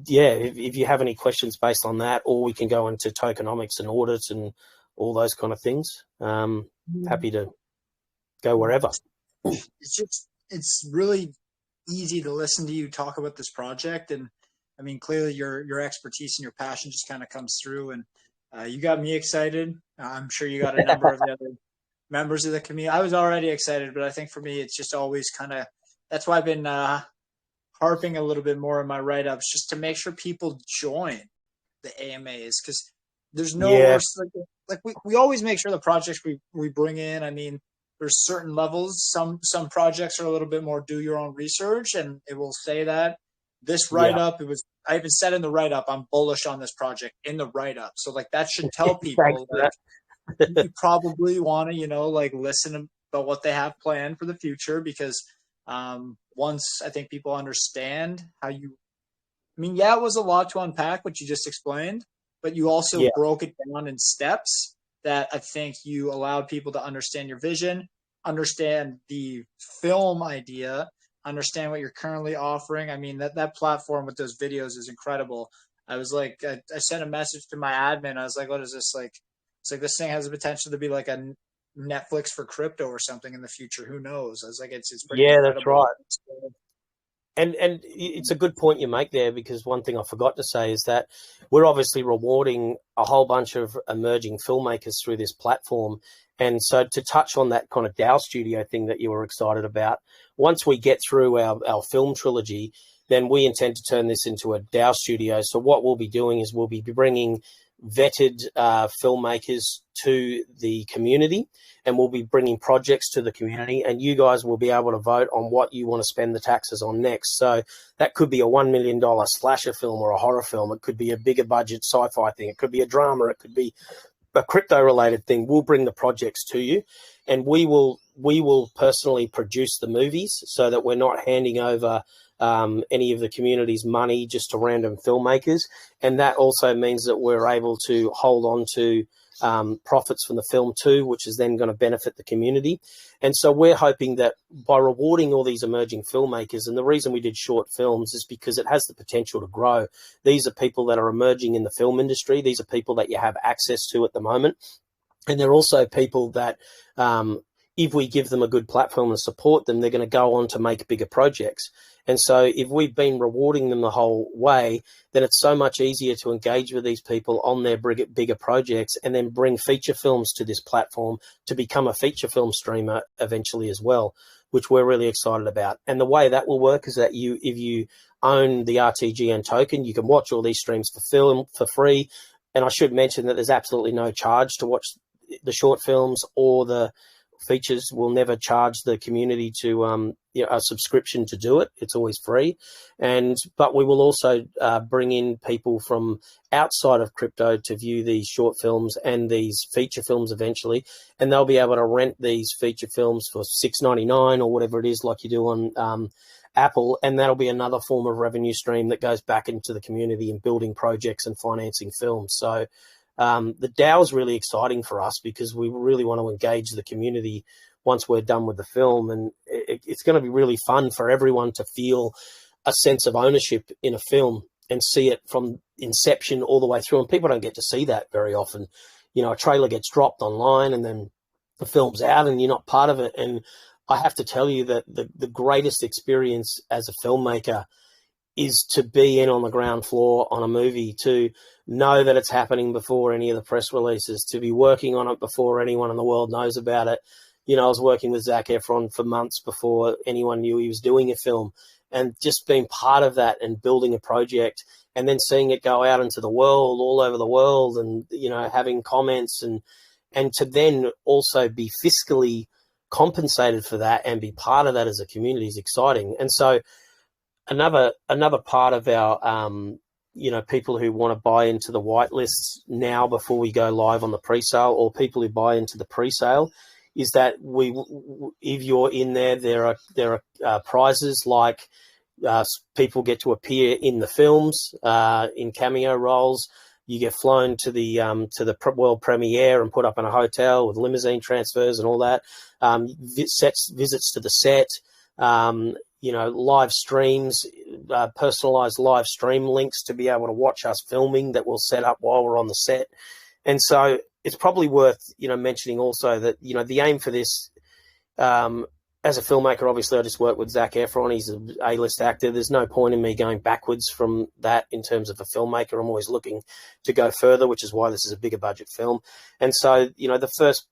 S2: yeah, if you have any questions based on that, or we can go into tokenomics and audits and all those kind of things, happy to go wherever.
S1: It's really easy to listen to you talk about this project. And I mean, clearly your expertise and your passion just kind of comes through, and you got me excited. I'm sure you got a number of the other members of the community. I was already excited, but I think for me, it's just always kind of, that's why I've been harping a little bit more in my write-ups, just to make sure people join the AMAs, because there's no worse, like we always make sure the projects we bring in, I mean, there's certain levels. Some projects are a little bit more do your own research, and it will say that. This write-up, I even said in the write-up, I'm bullish on this project in the write-up. So like that should tell people that you probably want to, listen about what they have planned for the future, because Once I think people understand how you, I mean, yeah, it was a lot to unpack what you just explained, but you also broke it down in steps that I think you allowed people to understand your vision, understand the film idea, understand what you're currently offering. I mean, that platform with those videos is incredible. I was like, I sent a message to my admin. I was like, what is this like? It's like, this thing has the potential to be like a Netflix for crypto or something in the future. Who knows? I was like, it's pretty incredible.
S2: That's right. And it's a good point you make there, because one thing I forgot to say is that we're obviously rewarding a whole bunch of emerging filmmakers through this platform. And so to touch on that kind of DAO studio thing that you were excited about, once we get through our film trilogy, then we intend to turn this into a DAO studio. So what we'll be doing is we'll be bringing vetted filmmakers to the community, and we'll be bringing projects to the community, and you guys will be able to vote on what you want to spend the taxes on next. So that could be a $1 million slasher film or a horror film. It could be a bigger budget sci-fi thing. It could be a drama. It could be a crypto-related thing. We'll bring the projects to you, and we will personally produce the movies, so that we're not handing over any of the community's money just to random filmmakers. And that also means that we're able to hold on to profits from the film too, which is then going to benefit the community. And so we're hoping that by rewarding all these emerging filmmakers, and the reason we did short films is because it has the potential to grow. These are people that are emerging in the film industry. These are people that you have access to at the moment. And they're also people that if we give them a good platform and support them, they're going to go on to make bigger projects. And so if we've been rewarding them the whole way, then it's so much easier to engage with these people on their bigger projects, and then bring feature films to this platform to become a feature film streamer eventually as well, which we're really excited about. And the way that will work is that if you own the RTGN token, you can watch all these streams for free. And I should mention that there's absolutely no charge to watch the short films or the features. Will never charge the community to a subscription to do it. It's always free. But we will also bring in people from outside of crypto to view these short films and these feature films eventually, and they'll be able to rent these feature films for $6.99 or whatever it is, like you do on Apple, and that'll be another form of revenue stream that goes back into the community and building projects and financing films. So the DAO is really exciting for us, because we really want to engage the community once we're done with the film. And it's going to be really fun for everyone to feel a sense of ownership in a film and see it from inception all the way through. And people don't get to see that very often. You know, a trailer gets dropped online and then the film's out and you're not part of it. And I have to tell you that the greatest experience as a filmmaker is to be in on the ground floor on a movie, to know that it's happening before any of the press releases, to be working on it before anyone in the world knows about it. You know, I was working with Zac Efron for months before anyone knew he was doing a film, and just being part of that and building a project and then seeing it go out into the world, all over the world, and, you know, having comments and to then also be fiscally compensated for that and be part of that as a community is exciting. And so another part of our, people who want to buy into the whitelists now before we go live on the pre-sale, or people who buy into the pre-sale, is that if you're in there are prizes like people get to appear in the films in cameo roles. You get flown to the world premiere and put up in a hotel with limousine transfers and all that. Visits to the set. Live streams, personalized live stream links to be able to watch us filming that we'll set up while we're on the set. And so it's probably worth, mentioning also that, the aim for this, as a filmmaker, obviously I just work with Zac Efron. He's an A-list actor. There's no point in me going backwards from that in terms of a filmmaker. I'm always looking to go further, which is why this is a bigger budget film. And so, the first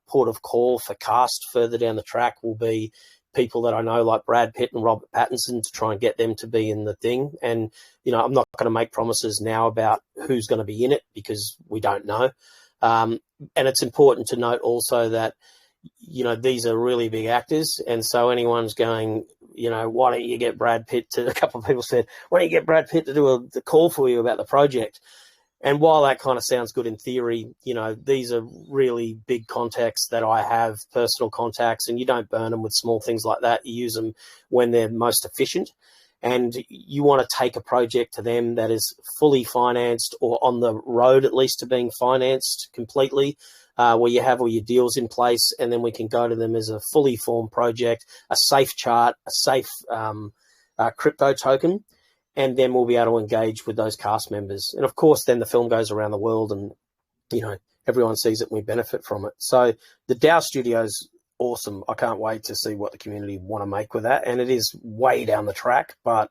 S2: port of call for cast further down the track will be people that I know, like Brad Pitt and Robert Pattinson, to try and get them to be in the thing. And, I'm not going to make promises now about who's going to be in it, because we don't know. And it's important to note also that, these are really big actors. And so anyone's going, why don't you get Brad Pitt to, a couple of people said, why don't you get Brad Pitt to do the call for you about the project? And while that kind of sounds good in theory, you know, these are really big contacts that I have, personal contacts, and you don't burn them with small things like that. You use them when they're most efficient. And you want to take a project to them that is fully financed or on the road at least to being financed completely, where you have all your deals in place, and then we can go to them as a fully formed project, a safe chart, a safe crypto token, and then we'll be able to engage with those cast members. And of course, then the film goes around the world and, you know, everyone sees it and we benefit from it. So the DAO Studio's awesome. I can't wait to see what the community want to make with that. And it is way down the track, but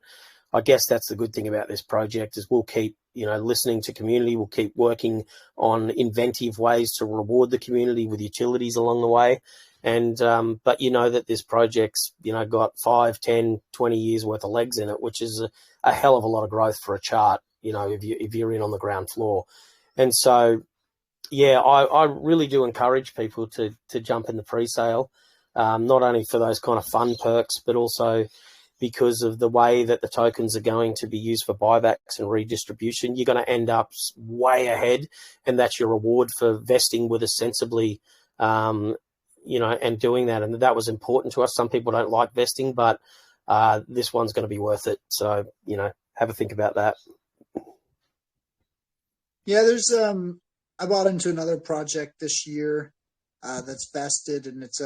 S2: I guess that's the good thing about this project is we'll keep, you know, listening to community. We'll keep working on inventive ways to reward the community with utilities along the way. And but you know that this project's, you know, got 5, 10, 20 years worth of legs in it, which is a hell of a lot of growth for a chart, you know, if you're in on the ground floor. And so, yeah, I really do encourage people to jump in the pre-sale, not only for those kind of fun perks, but also because of the way that the tokens are going to be used for buybacks and redistribution. You're going to end up way ahead, and that's your reward for vesting with us sensibly, you know, and doing that. And that was important to us. Some people don't like vesting, but this one's going to be worth it. So, you know, have a think about that.
S1: Yeah, there's I bought into another project this year that's vested, and it's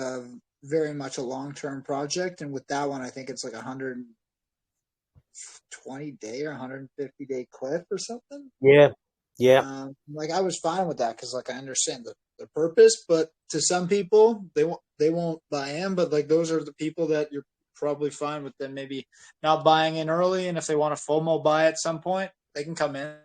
S1: very much a long-term project. And with that one, I think it's like 120 day or 150 day cliff or something.
S2: Yeah. Yeah.
S1: Like I was fine with that because like I understand the purpose, but to some people they won't buy in. But like those are the people that you're probably fine with them maybe not buying in early, and if they want to FOMO buy at some point, they can come in.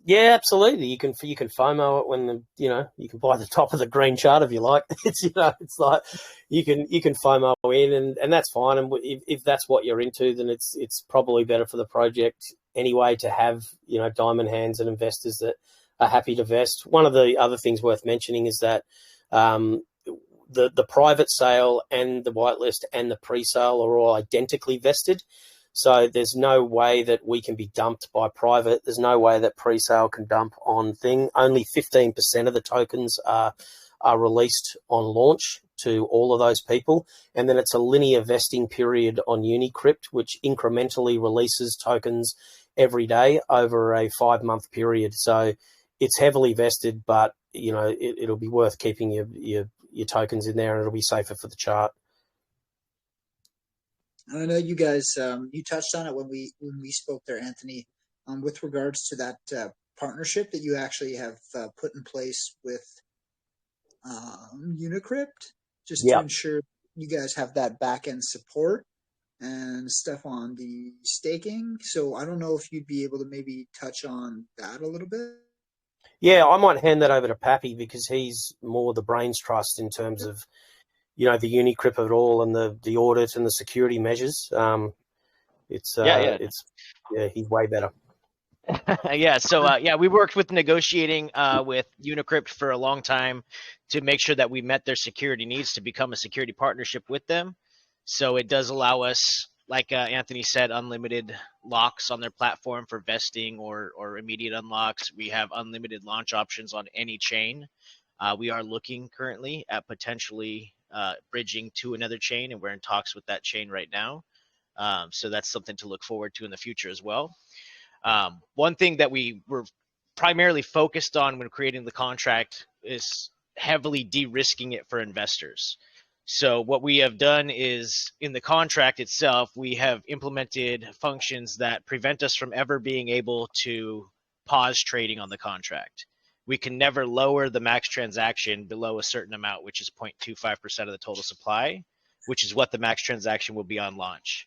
S2: Yeah, absolutely. You can FOMO it when you know, you can buy the top of the green chart if you like. It's, you know, it's like you can FOMO in, and that's fine. And if that's what you're into, then it's probably better for the project anyway to have, you know, diamond hands and investors that are happy to vest. One of the other things worth mentioning is that the private sale and the whitelist and the pre-sale are all identically vested. So there's no way that we can be dumped by private. There's no way that pre-sale can dump on thing. Only 15% of the tokens are released on launch to all of those people. And then it's a linear vesting period on Unicrypt, which incrementally releases tokens every day over a 5-month period. So it's heavily vested, but, you know, it'll be worth keeping your tokens in there, and it'll be safer for the chart.
S1: I know you guys, you touched on it when we spoke there, Anthony, with regards to that partnership that you actually have put in place with Unicrypt, just to ensure you guys have that back end support and stuff on the staking. So I don't know if you'd be able to maybe touch on that a little bit.
S2: Yeah, I might hand that over to Pappy because he's more the brains trust in terms of, you know, the Unicrypt of it all and the audit and the security measures. He's way better.
S3: Yeah. So, we worked with negotiating with Unicrypt for a long time to make sure that we met their security needs to become a security partnership with them. So it does allow us, like Anthony said, unlimited locks on their platform for vesting or immediate unlocks. We have unlimited launch options on any chain. We are looking currently at potentially bridging to another chain, and we're in talks with that chain right now. So that's something to look forward to in the future as well. One thing that we were primarily focused on when creating the contract is heavily de-risking it for investors. So what we have done is in the contract itself, we have implemented functions that prevent us from ever being able to pause trading on the contract. We can never lower the max transaction below a certain amount, which is 0.25% of the total supply, which is what the max transaction will be on launch.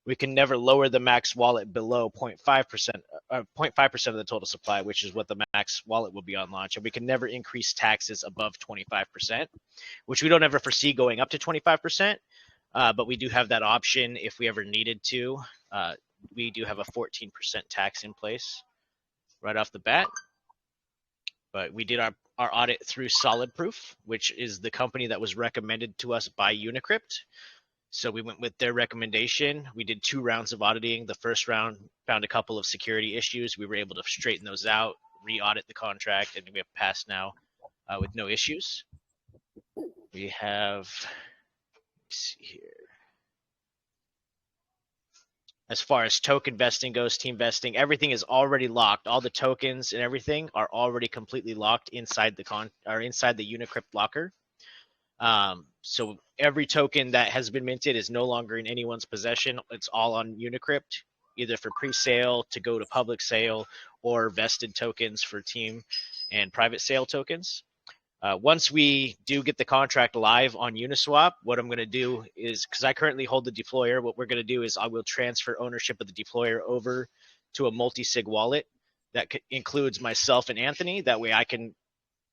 S3: We can never lower the max wallet below 0.5% of the total supply, which is what the max wallet will be on launch. And we can never increase taxes above 25%, which we don't ever foresee going up to 25%. But we do have that option if we ever needed to. We do have a 14% tax in place right off the bat. But we did our audit through SolidProof, which is the company that was recommended to us by Unicrypt. So we went with their recommendation. We did 2 rounds of auditing. The first round found a couple of security issues. We were able to straighten those out. re-audit the contract, and we have passed now with no issues. We have, let's see here. As far as token vesting goes, team vesting, everything is already locked. All the tokens and everything are already completely locked inside the inside the Unicrypt locker. So every token that has been minted is no longer in anyone's possession. It's all on Unicrypt, either for pre-sale to go to public sale or vested tokens for team and private sale tokens. Once we do get the contract live on Uniswap, what I'm going to do is, because I currently hold the deployer, what we're going to do is I will transfer ownership of the deployer over to a multi-sig wallet that includes myself and Anthony. That way I can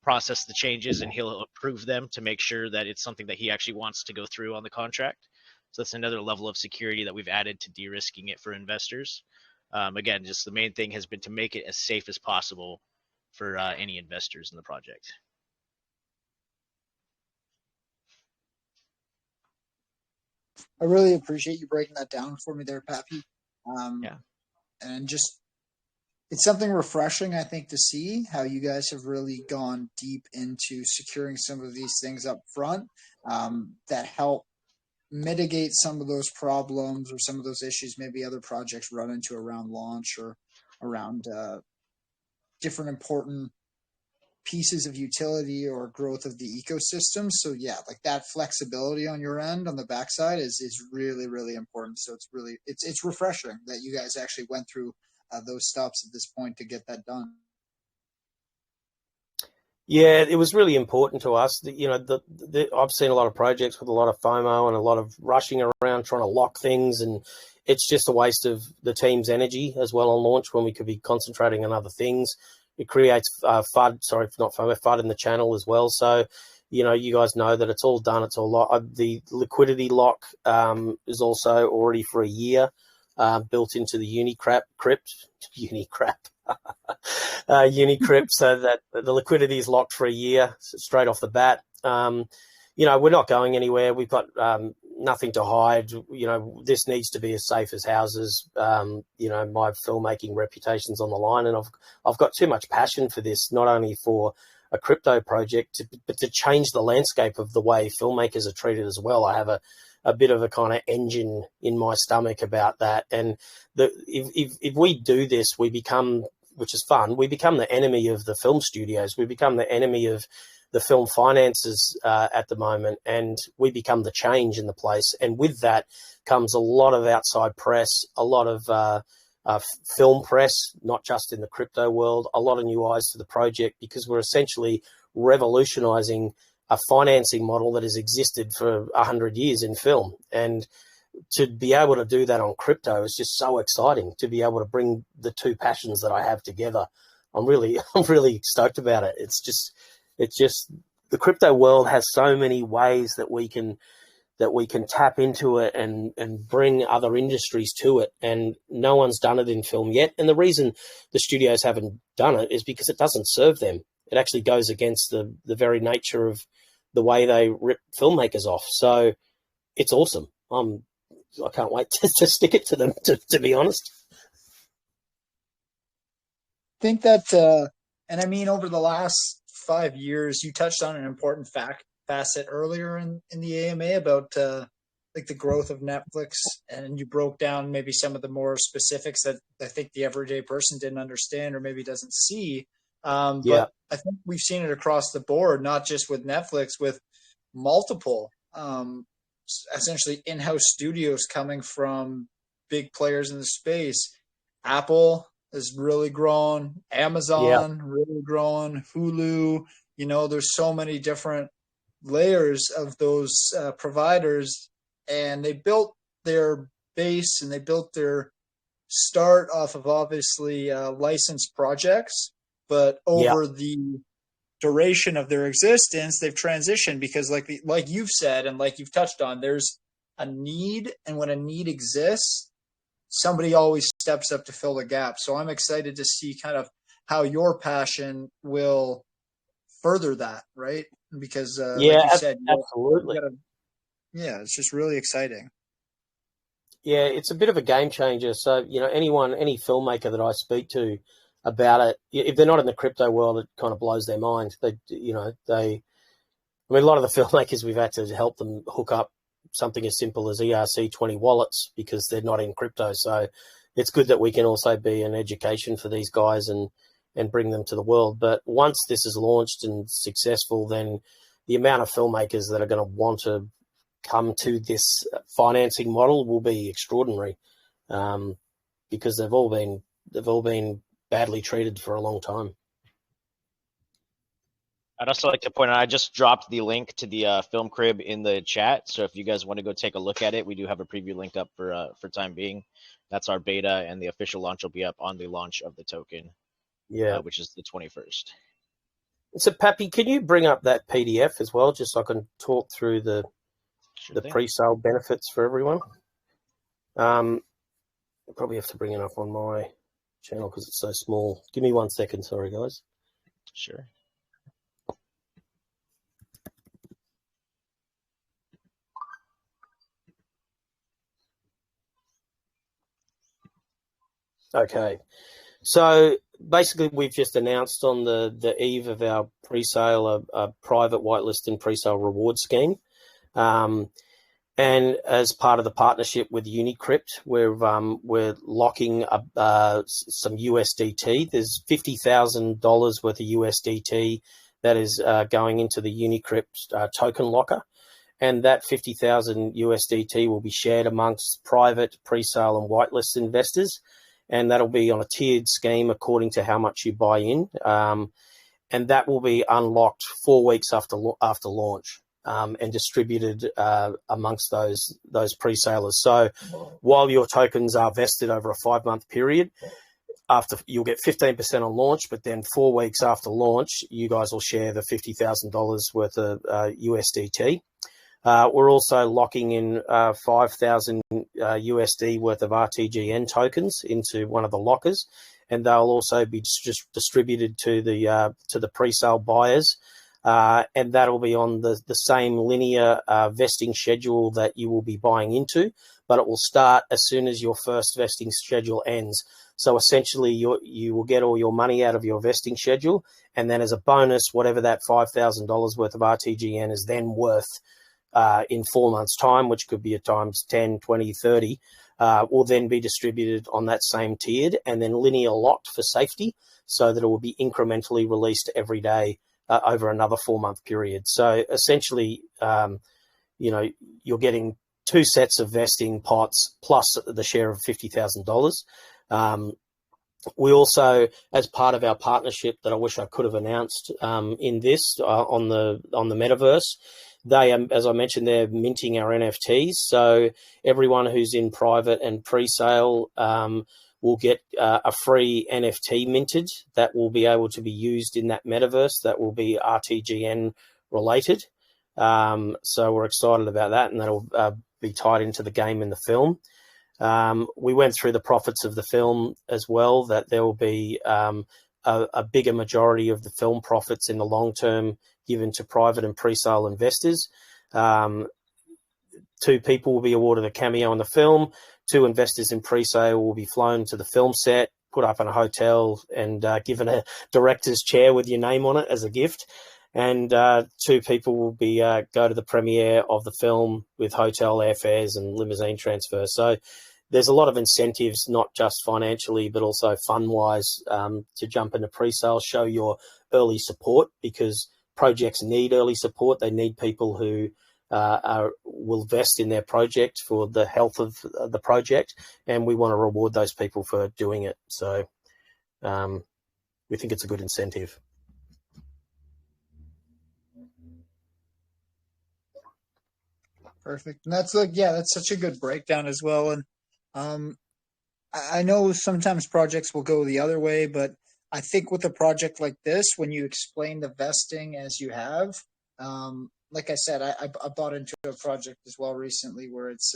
S3: process the changes and he'll approve them to make sure that it's something that he actually wants to go through on the contract. So that's another level of security that we've added to de-risking it for investors. Again, just the main thing has been to make it as safe as possible for any investors in the project.
S1: I really appreciate you breaking that down for me there, Pappy.
S3: Yeah.
S1: And just, it's something refreshing, I think, to see how you guys have really gone deep into securing some of these things up front that help mitigate some of those problems or some of those issues maybe other projects run into around launch or around different important pieces of utility or growth of the ecosystem. So yeah, like that flexibility on your end on the backside is really, really important. So it's really, it's refreshing that you guys actually went through those steps at this point to get that done.
S2: Yeah, it was really important to us. I've seen a lot of projects with a lot of FOMO and a lot of rushing around trying to lock things, and it's just a waste of the team's energy as well on launch when we could be concentrating on other things. It creates FUD, not FOMO, FUD in the channel as well. So, you guys know that it's all done. It's all locked. The liquidity lock is also already for a year built into the Unicrypt, so that the liquidity is locked for a year straight off the bat. We're not going anywhere. We've got nothing to hide. This needs to be as safe as houses. My filmmaking reputation's on the line, and I've got too much passion for this, not only for a crypto project, but to change the landscape of the way filmmakers are treated as well. I have a bit of a kind of engine in my stomach about that. And if we do this, we become, which is fun, we become the enemy of the film studios. We become the enemy of the film finances at the moment, and we become the change in the place. And with that comes a lot of outside press, a lot of film press, not just in the crypto world, a lot of new eyes to the project, because we're essentially revolutionizing a financing model that has existed for 100 years in film. And to be able to do that on crypto is just so exciting, to be able to bring the two passions that I have together. I'm really stoked about it. It's just the crypto world has so many ways that we can tap into it and bring other industries to it. And no one's done it in film yet. And the reason the studios haven't done it is because it doesn't serve them. It actually goes against the very nature of the way they rip filmmakers off. So it's awesome. I can't wait to stick it to them, to be honest.
S1: I think that, and I mean, over the last 5 years, you touched on an important facet earlier in the AMA about like the growth of Netflix, and you broke down maybe some of the more specifics that I think the everyday person didn't understand or maybe doesn't see. But I think we've seen it across the board, not just with Netflix, with multiple essentially in-house studios coming from big players in the space. Apple has really grown, Amazon really grown, Hulu. There's so many different layers of those providers, and they built their base and they built their start off of obviously licensed projects, but over the duration of their existence, they've transitioned because like you've said and like you've touched on, there's a need, and when a need exists, somebody always steps up to fill the gap. So I'm excited to see kind of how your passion will further that, right? Because like you said,
S2: absolutely.
S1: It's just really exciting.
S2: Yeah, it's a bit of a game changer. So, any filmmaker that I speak to, about it. If they're not in the crypto world, it kind of blows their mind. I mean, a lot of the filmmakers, we've had to help them hook up something as simple as ERC20 wallets because they're not in crypto. So it's good that we can also be an education for these guys and bring them to the world. But once this is launched and successful, then the amount of filmmakers that are going to want to come to this financing model will be extraordinary, because they've all been badly treated for a long time.
S3: I'd also like to point out, I just dropped the link to the film crib in the chat. So if you guys want to go take a look at it, we do have a preview linked up for time being. That's our beta, and the official launch will be up on the launch of the token, which is the 21st.
S2: So, Pappy, can you bring up that PDF as well, just so I can talk through the pre-sale benefits for everyone? I'll probably have to bring it up on my channel because it's so small. Give me 1 second. Sorry, guys.
S3: Sure.
S2: Okay, so basically we've just announced on the eve of our pre-sale a private whitelist and pre-sale reward scheme, and as part of the partnership with Unicrypt, we're locking some USDT. There's $50,000 worth of USDT that is going into the Unicrypt token locker. And that 50,000 USDT will be shared amongst private, pre-sale, and whitelist investors, and that'll be on a tiered scheme according to how much you buy in, and that will be unlocked 4 weeks after launch, and distributed amongst those pre-salers. So while your tokens are vested over a 5-month period, you'll get 15% on launch, but then 4 weeks after launch, you guys will share the $50,000 worth of USDT. We're also locking in 5,000 USD worth of RTGN tokens into one of the lockers, and they'll also be distributed to the pre-sale buyers, and that'll be on the same linear vesting schedule that you will be buying into, but it will start as soon as your first vesting schedule ends. So essentially, you will get all your money out of your vesting schedule, and then as a bonus, whatever that $5,000 worth of RTGN is then worth in 4 months' time, which could be at times 10, 20, 30, will then be distributed on that same tiered and then linear locked for safety, so that it will be incrementally released every day over another 4-month period. So essentially, you're getting 2 sets of vesting pots plus the share of $50,000. We also, as part of our partnership that I wish I could have announced in this on the Metaverse, they, as I mentioned, they're minting our NFTs. So everyone who's in private and pre-sale will get a free NFT minted that will be able to be used in that Metaverse that will be RTGN related. So we're excited about that, and that'll be tied into the game and the film. We went through the profits of the film as well, that there will be a bigger majority of the film profits in the long term given to private and pre-sale investors. 2 people will be awarded a cameo in the film. 2 investors in pre-sale will be flown to the film set, put up in a hotel, and given a director's chair with your name on it as a gift. And 2 people will be go to the premiere of the film with hotel airfares and limousine transfer. So there's a lot of incentives, not just financially, but also fun-wise, to jump into pre-sale, show your early support, because projects need early support. They need people who will vest in their project for the health of the project, and we want to reward those people for doing it. So we think it's a good incentive.
S1: Perfect. And that's that's such a good breakdown as well. And I know sometimes projects will go the other way, but I think with a project like this, when you explain the vesting as you have, like I said, I bought into a project as well recently where it's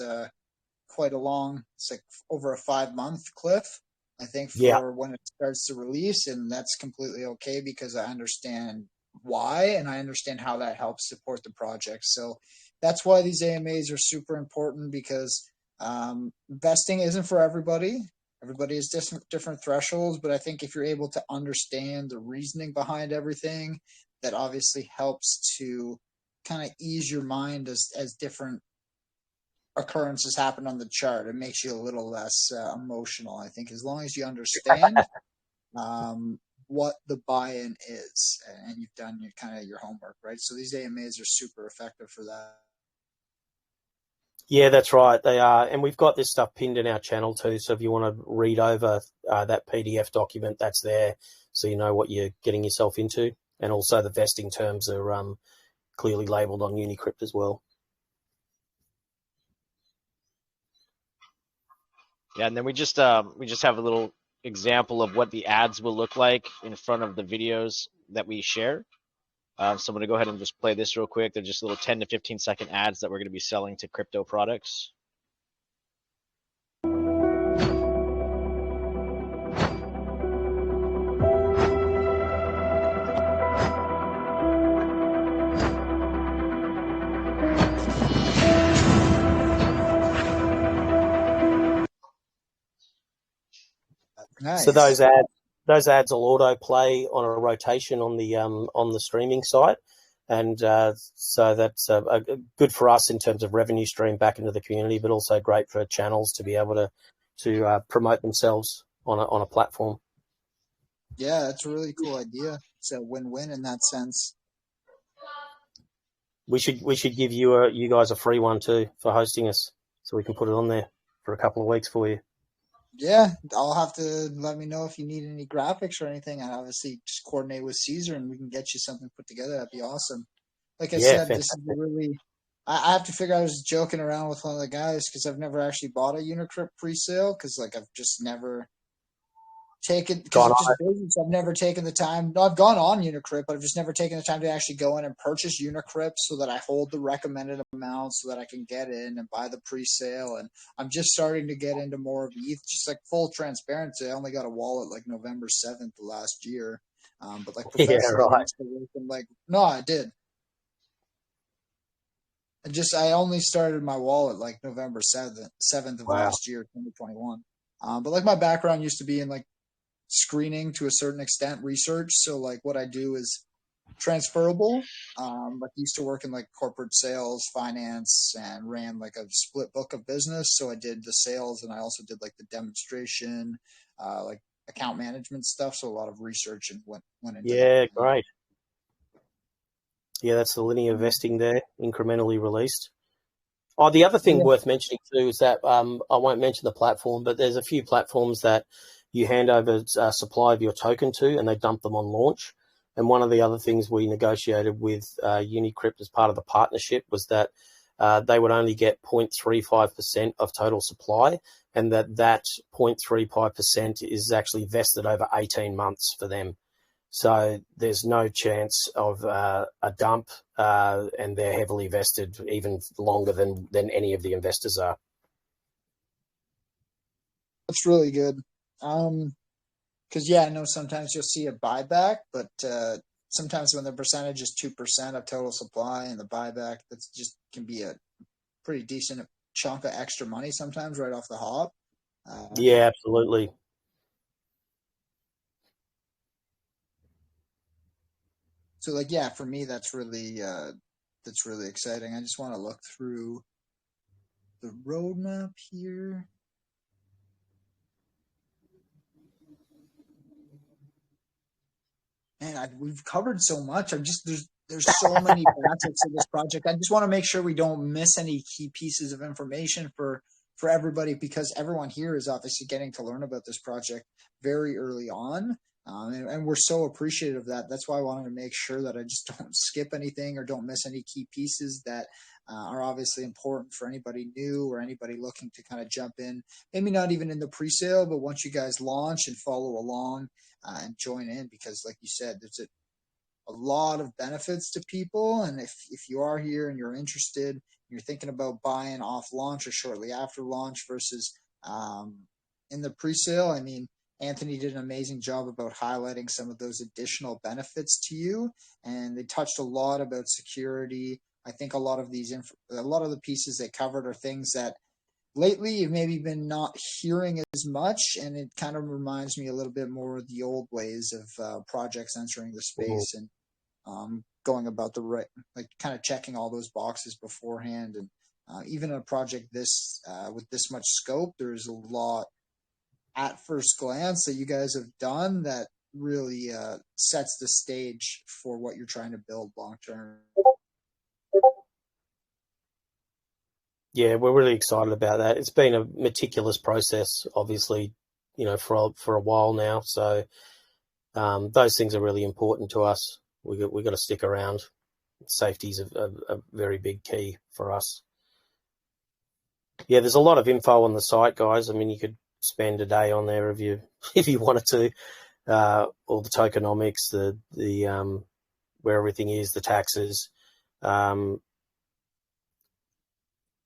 S1: quite it's like over a 5-month cliff, I think, for when it starts to release. And that's completely okay because I understand why, and I understand how that helps support the project. So that's why these AMAs are super important, because vesting isn't for everybody. everybody has different thresholds, but I think if you're able to understand the reasoning behind everything, that obviously helps to kind of ease your mind as different occurrences happen on the chart. It makes you a little less emotional. I think as long as you understand what the buy-in is, and you've done your kind of your homework, right? So these AMAs are super effective for that.
S2: Yeah, that's right. They are. And we've got this stuff pinned in our channel too. So if you want to read over that PDF document, that's there. So you know what you're getting yourself into. And also the vesting terms are clearly labeled on UniCrypt as well.
S3: Yeah, and then we just have a little example of what the ads will look like in front of the videos that we share. So I'm going to go ahead and just play this real quick. They're just little 10 to 15-second ads that we're going to be selling to crypto products.
S1: Nice.
S2: So those ads will auto play on a rotation on the streaming site, and so that's good for us in terms of revenue stream back into the community, but also great for channels to be able to promote themselves on a platform.
S1: Yeah, that's a really cool idea. It's a win-win in that sense.
S2: We should give you guys a free one too for hosting us, so we can put it on there for a couple of weeks for you.
S1: Yeah, I'll have to let me know if you need any graphics or anything. I obviously just coordinate with Caesar and we can get you something put together. That'd be awesome. Like I said,
S2: fantastic.
S1: this is a really. I have to figure. I was joking around with one of the guys because I've never actually bought a UniCrypt pre-sale because like I've just never taken because I'm just busy. So I've never taken the time. No, I've gone on UniCrypt, but I've just never taken the time to actually go in and purchase UniCrypt so that I hold the recommended amount so that I can get in and buy the pre-sale. And I'm just starting to get into more of ETH. Just like full transparency, I only got a wallet like November 7th last year. But like professionally, like no, I did. I only started my wallet like November 7th of last year, 2021. But like my background used to be in like screening to a certain extent, research. So like what I do is transferable. Like used to work in like corporate sales, finance, and ran like a split book of business. So I did the sales and I also did like the demonstration, like account management stuff. So a lot of research and went into that.
S2: Great. Yeah, that's the linear vesting there, incrementally released. Oh, the other thing worth mentioning too is that I won't mention the platform, but there's a few platforms that you hand over a supply of your token to, and they dump them on launch. And one of the other things we negotiated with UniCrypt as part of the partnership was that they would only get 0.35% of total supply, and that 0.35% is actually vested over 18 months for them. So there's no chance of a dump, and they're heavily vested even longer than any of the investors are.
S1: That's really good. Because I know sometimes you'll see a buyback, but sometimes when the percentage is 2% of total supply and the buyback, that's just can be a pretty decent chunk of extra money sometimes right off the hop.
S2: Yeah, absolutely.
S1: So like, for me, that's really exciting. I just want to look through the roadmap here. Man, we've covered so much. There's so many facets of this project. I just want to make sure we don't miss any key pieces of information for everybody, because everyone here is obviously getting to learn about this project very early on. And we're so appreciative of that. That's why I wanted to make sure that I just don't skip anything or don't miss any key pieces that are obviously important for anybody new or anybody looking to kind of jump in. Maybe not even in the pre-sale, but once you guys launch and follow along and join in, because like you said, there's a lot of benefits to people. And if you are here and you're interested, you're thinking about buying off launch or shortly after launch versus in the pre-sale, I mean, Anthony did an amazing job about highlighting some of those additional benefits to you, and they touched a lot about security. I think a lot of the pieces they covered are things that lately you've maybe been not hearing as much, and it kind of reminds me a little bit more of the old ways of projects entering the space and going about the right, like kind of checking all those boxes beforehand. And even a project this with this much scope, there's a lot at first glance that you guys have done that really sets the stage for what you're trying to build long term.
S2: Yeah, we're really excited about that. It's been a meticulous process, obviously, for a while now. So those things are really important to us. We got to stick around. Safety's a very big key for us. Yeah, there's a lot of info on the site, guys. I mean, you could spend a day on there if you wanted to. All the tokenomics, the where everything is, the taxes.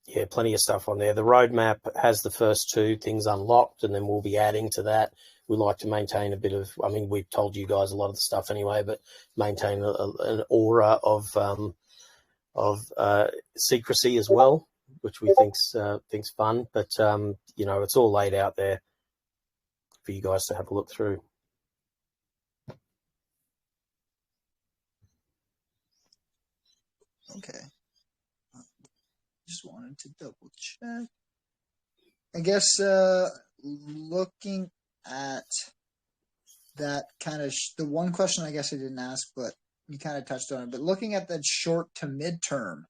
S2: Yeah, plenty of stuff on there. The roadmap has the first two things unlocked, and then we'll be adding to that. We like to maintain a bit of, I mean, we've told you guys a lot of the stuff anyway, but maintain an aura of secrecy as well, which we think's fun. But it's all laid out there for you guys to have a look through.
S1: Okay. Just wanted to double check. I guess looking at that kind of the one question I guess I didn't ask, but you kind of touched on it. But looking at that short to midterm,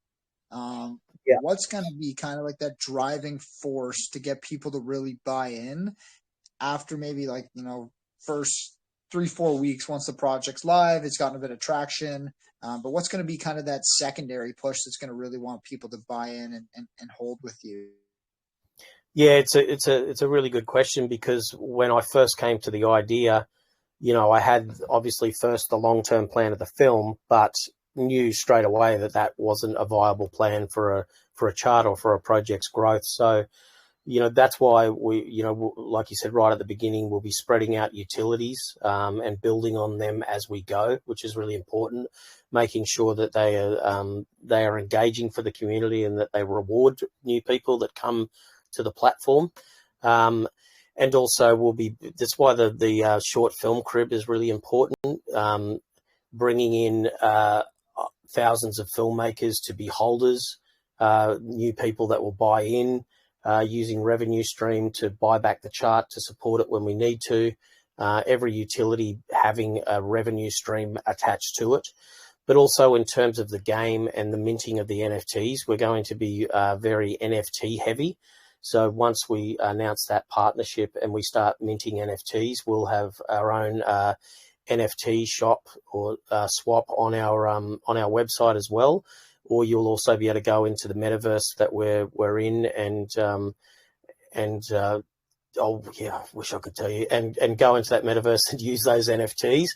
S1: what's going to be kind of like that driving force to get people to really buy in after maybe first 3-4 weeks once the project's live, it's gotten a bit of traction. But what's going to be kind of that secondary push that's going to really want people to buy in and hold with you?
S2: Yeah, it's a really good question, because when I first came to the idea, I had obviously first the long-term plan of the film, but knew straight away that wasn't a viable plan for a chart or for a project's growth. So, that's why we, like you said right at the beginning, we'll be spreading out utilities and building on them as we go, which is really important. Making sure that they are engaging for the community and that they reward new people that come to the platform. And also that's why the short film crib is really important. Bringing in thousands of filmmakers to be holders, new people that will buy in, using revenue stream to buy back the chart to support it when we need to. Every utility having a revenue stream attached to it. But also in terms of the game and the minting of the NFTs, we're going to be very NFT heavy. So once we announce that partnership and we start minting NFTs, we'll have our own NFT shop or swap on our website as well. Or you'll also be able to go into the metaverse that we're in I wish I could tell you, and go into that metaverse and use those NFTs.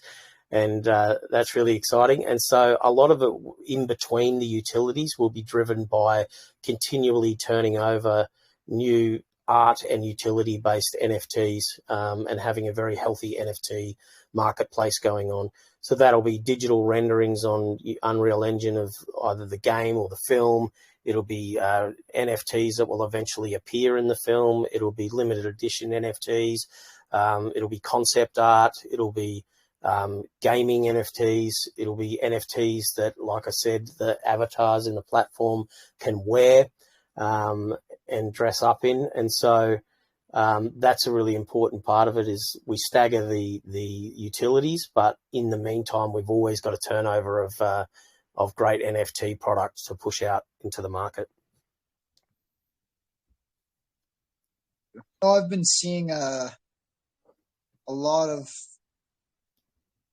S2: And that's really exciting. And so a lot of it in between the utilities will be driven by continually turning over new art and utility-based NFTs and having a very healthy NFT marketplace going on. So that'll be digital renderings on Unreal Engine of either the game or the film. It'll be NFTs that will eventually appear in the film. It'll be limited edition NFTs. It'll be concept art. It'll be gaming NFTs. It'll be NFTs that, like I said, the avatars in the platform can wear and dress up in. And so that's a really important part of it, is we stagger the utilities, but in the meantime, we've always got a turnover of great NFT products to push out into the market.
S1: I've been seeing a lot of.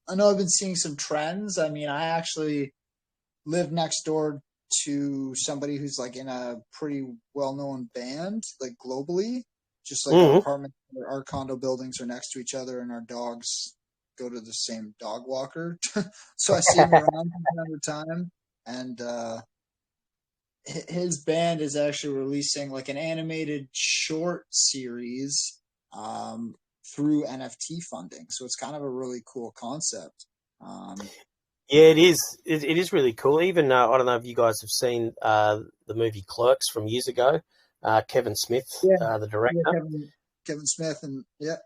S1: I know I've been seeing some trends. I mean, I actually live next door to somebody who's like in a pretty well-known band, like globally. Just like our apartment, our condo buildings are next to each other, and our dogs go to the same dog walker. So I see him around from time to time. And his band is actually releasing like an animated short series through NFT funding. So it's kind of a really cool concept.
S2: Yeah, it is. It is really cool. Even I don't know if you guys have seen the movie Clerks from years ago. Kevin Smith,
S1: Yeah,
S2: the
S1: yeah,
S2: director.
S1: Kevin Smith, and yeah.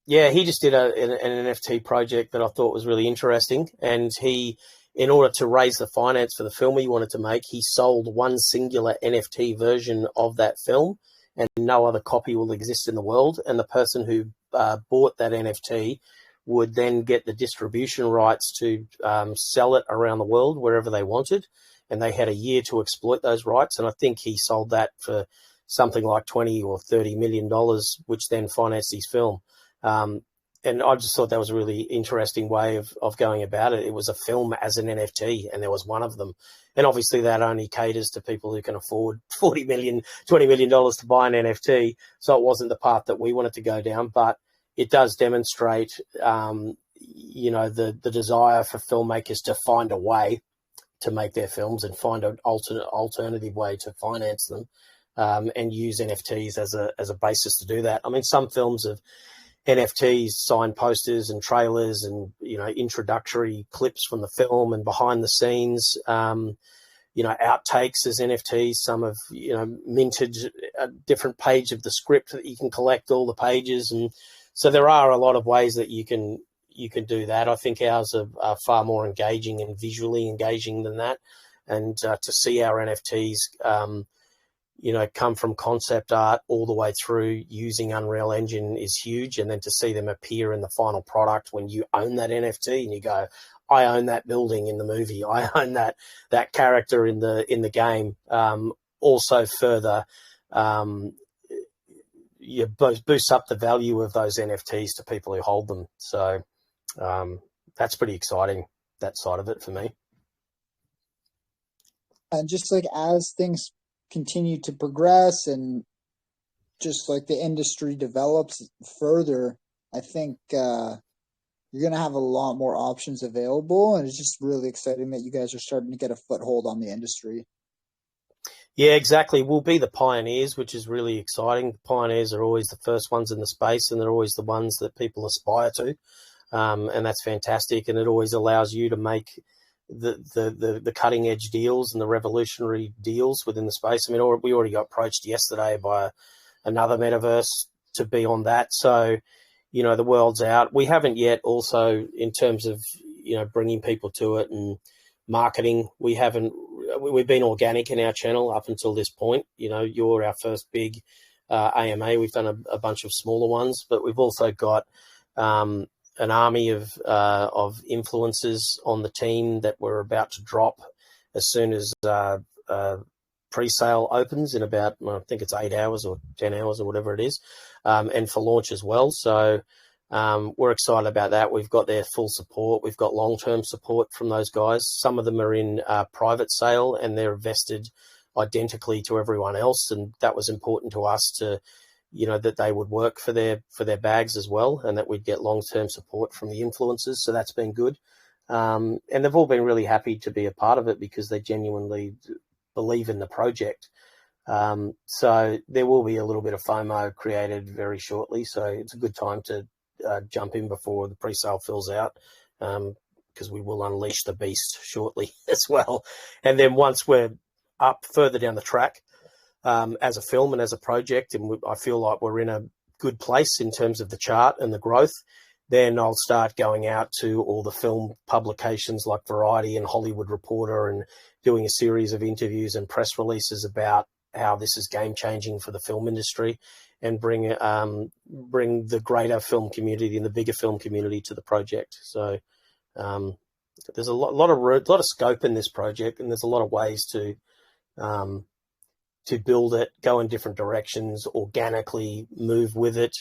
S2: Yeah, he just did an NFT project that I thought was really interesting. And he, in order to raise the finance for the film he wanted to make, he sold one singular NFT version of that film, and no other copy will exist in the world. And the person who bought that NFT would then get the distribution rights to sell it around the world wherever they wanted. And they had a year to exploit those rights. And I think he sold that for something like $20 or $30 million, which then financed his film. And I just thought that was a really interesting way of going about it. It was a film as an NFT, and there was one of them. And obviously that only caters to people who can afford $40 million, $20 million to buy an NFT. So it wasn't the path that we wanted to go down, but it does demonstrate, the desire for filmmakers to find a way to make their films and find an alternative way to finance them, and use NFTs as a basis to do that. I mean, some films have NFTs, signed posters and trailers and, introductory clips from the film and behind the scenes, outtakes as NFTs. Some have, minted a different page of the script that you can collect all the pages. And so there are a lot of ways that you can do that. I think ours are far more engaging and visually engaging than that. And to see our NFTs, come from concept art all the way through using Unreal Engine is huge. And then to see them appear in the final product when you own that NFT and you go, I own that building in the movie, I own that character in the game. Also further, you boost up the value of those NFTs to people who hold them. So that's pretty exciting, that side of it for me.
S1: And just like as things continue to progress and just like the industry develops further, I think you're going to have a lot more options available. And it's just really exciting that you guys are starting to get a foothold on the industry.
S2: Yeah, exactly. We'll be the pioneers, which is really exciting. The pioneers are always the first ones in the space, and they're always the ones that people aspire to. And that's fantastic. And it always allows you to make the cutting edge deals and the revolutionary deals within the space. I mean, we already got approached yesterday by another metaverse to be on that. So, the world's out. We haven't yet also in terms of, bringing people to it and marketing. We've been organic in our channel up until this point. You're our first big AMA. We've done a bunch of smaller ones, but we've also got an army of influencers on the team that we're about to drop as soon as pre-sale opens in about, I think it's 8 hours or 10 hours or whatever it is, and for launch as well. So we're excited about that. We've got their full support. We've got long-term support from those guys. Some of them are in private sale and they're vested identically to everyone else, and that was important to us to that they would work for their bags as well, and that we'd get long-term support from the influencers. So that's been good. And they've all been really happy to be a part of it because they genuinely believe in the project. So there will be a little bit of FOMO created very shortly. So it's a good time to jump in before the pre-sale fills out, because we will unleash the beast shortly as well. And then once we're up further down the track, as a film and as a project, and I feel like we're in a good place in terms of the chart and the growth, then I'll start going out to all the film publications like Variety and Hollywood Reporter and doing a series of interviews and press releases about how this is game-changing for the film industry, and bring the greater film community and the bigger film community to the project. So there's a lot of scope in this project, and there's a lot of ways to build it, go in different directions, organically move with it,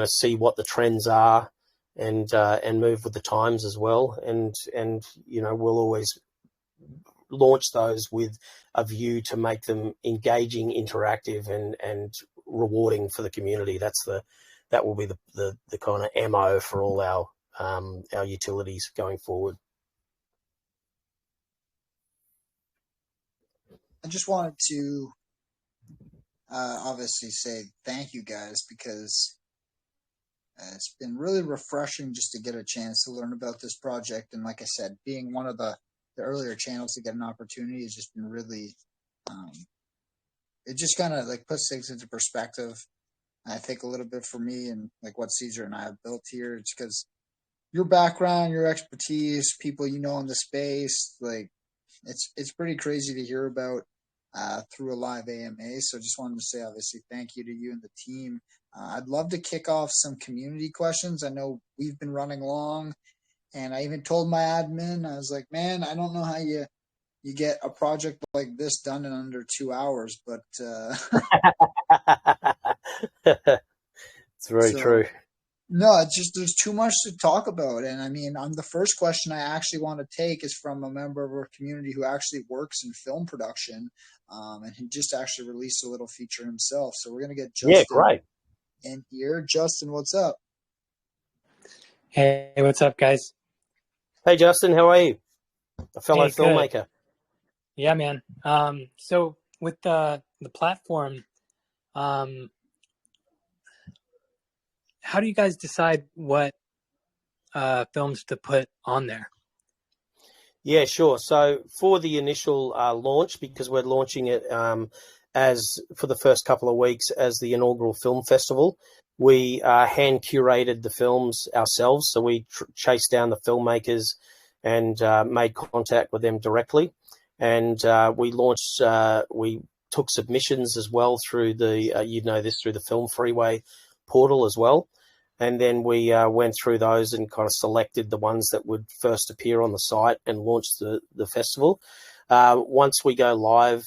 S2: see what the trends are, and move with the times as well. And we'll always launch those with a view to make them engaging, interactive, and rewarding for the community. That will be the kind of MO for all our utilities going forward.
S1: I just wanted to obviously say thank you guys, because it's been really refreshing just to get a chance to learn about this project. And like I said, being one of the earlier channels to get an opportunity has just been really it just kind of like puts things into perspective. I think a little bit for me and like what Caesar and I have built here, it's because your background, your expertise, people you know in the space, like it's pretty crazy to hear about through a live AMA. So just wanted to say, obviously, thank you to you and the team. I'd love to kick off some community questions. I know we've been running long, and I even told my admin, I was like, man, I don't know how you get a project like this done in under 2 hours, but
S2: it's very true.
S1: No, it's just there's too much to talk about. And I mean, the first question I actually want to take is from a member of our community who actually works in film production, and he just actually released a little feature himself. So we're going to get Justin in here. Justin, what's up?
S7: Hey, what's up, guys?
S2: Hey, Justin, how are you? A fellow filmmaker.
S7: Good. Yeah, man. So with the platform, how do you guys decide what films to put on there?
S2: Yeah, sure. So for the initial launch, because we're launching it as for the first couple of weeks as the inaugural film festival, we hand curated the films ourselves. So we chased down the filmmakers and made contact with them directly. And we launched, we took submissions as well through the, through the Film Freeway portal as well. And then we went through those and kind of selected the ones that would first appear on the site and launch the festival. Once we go live,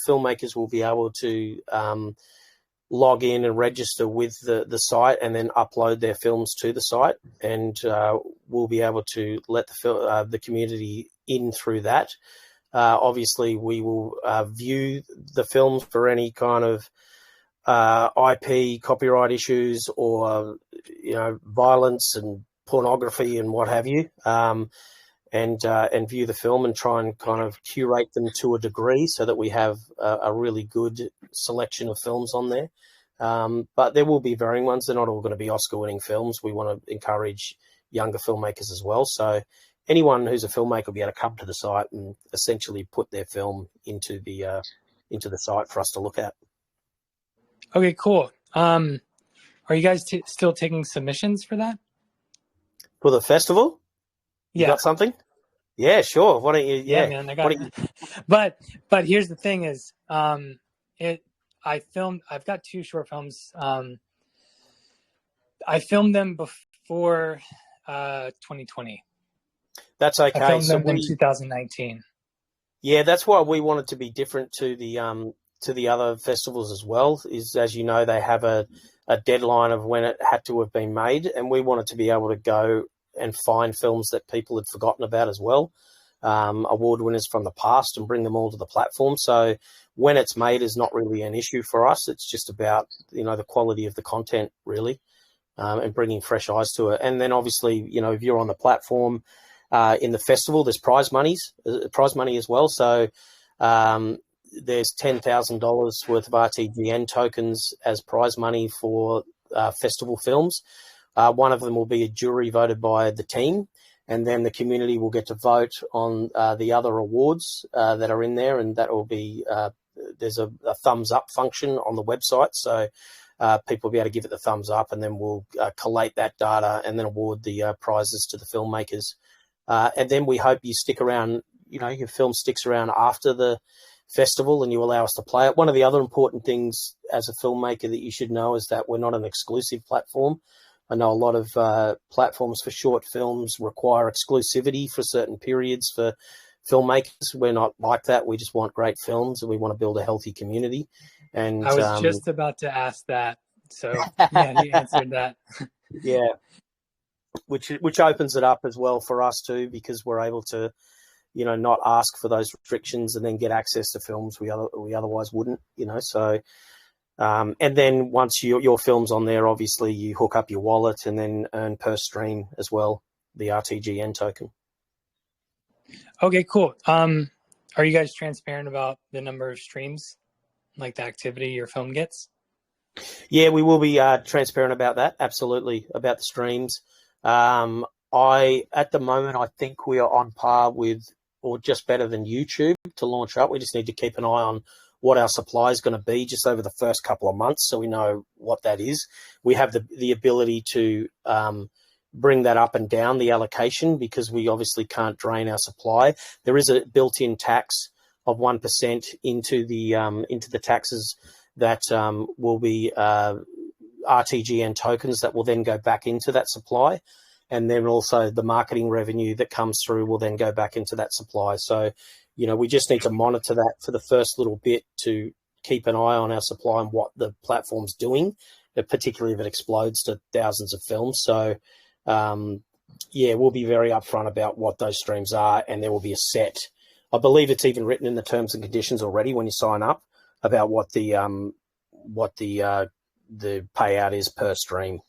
S2: filmmakers will be able to log in and register with the site and then upload their films to the site. And we'll be able to let the community in through that. Obviously, we will view the films for any kind of IP copyright issues or violence and pornography and what have you, and view the film and try and kind of curate them to a degree so that we have a really good selection of films on there. But there will be varying ones. They're not all going to be Oscar-winning films. We want to encourage younger filmmakers as well. So anyone who's a filmmaker will be able to come to the site and essentially put their film into the site for us to look at.
S7: Okay, cool. Are you guys still taking submissions for that?
S2: For the festival? You
S7: Yeah.
S2: got something? Yeah, sure. Why don't you?
S7: Yeah, man, I got it. But here's the thing: is I've got 2 short films. I filmed them before 2020.
S2: That's okay.
S7: I filmed them in 2019.
S2: Yeah, that's why we wanted to be different to the other festivals as well. Is, as you know, they have a deadline of when it had to have been made, and we wanted to be able to go and find films that people had forgotten about as well, award winners from the past, and bring them all to the platform. So when it's made is not really an issue for us. It's just about the quality of the content really, and bringing fresh eyes to it. And then obviously if you're on the platform in the festival, there's prize money as well. So there's $10,000 worth of RTGN tokens as prize money for festival films. One of them will be a jury voted by the team, and then the community will get to vote on the other awards that are in there, and that will be there's a thumbs up function on the website, so people will be able to give it the thumbs up, and then we'll collate that data and then award the prizes to the filmmakers. And then we hope you stick around, your film sticks around after the festival and you allow us to play it. One of the other important things as a filmmaker that you should know is that we're not an exclusive platform. I know a lot of platforms for short films require exclusivity for certain periods for filmmakers. We're not like that. We just want great films and we want to build a healthy community. And
S7: I was just about to ask that. So yeah, you answered that.
S2: Yeah. Which opens it up as well for us too, because we're able to, not ask for those restrictions and then get access to films we otherwise wouldn't, so. And then once your film's on there, obviously you hook up your wallet and then earn per stream as well, the RTGN token.
S7: Okay, cool. Are you guys transparent about the number of streams, like the activity your film gets?
S2: Yeah, we will be transparent about that. Absolutely, about the streams. At the moment, I think we are on par with, or just better than YouTube to launch up. We just need to keep an eye on what our supply is going to be just over the first couple of months, so we know what that is. We have the ability to bring that up and down the allocation because we obviously can't drain our supply. There is a built-in tax of 1% into the taxes that will be RTGN tokens that will then go back into that supply. And then also the marketing revenue that comes through will then go back into that supply. So, we just need to monitor that for the first little bit to keep an eye on our supply and what the platform's doing, particularly if it explodes to thousands of films. So, we'll be very upfront about what those streams are, and there will be a set. I believe it's even written in the terms and conditions already when you sign up about what the payout is per stream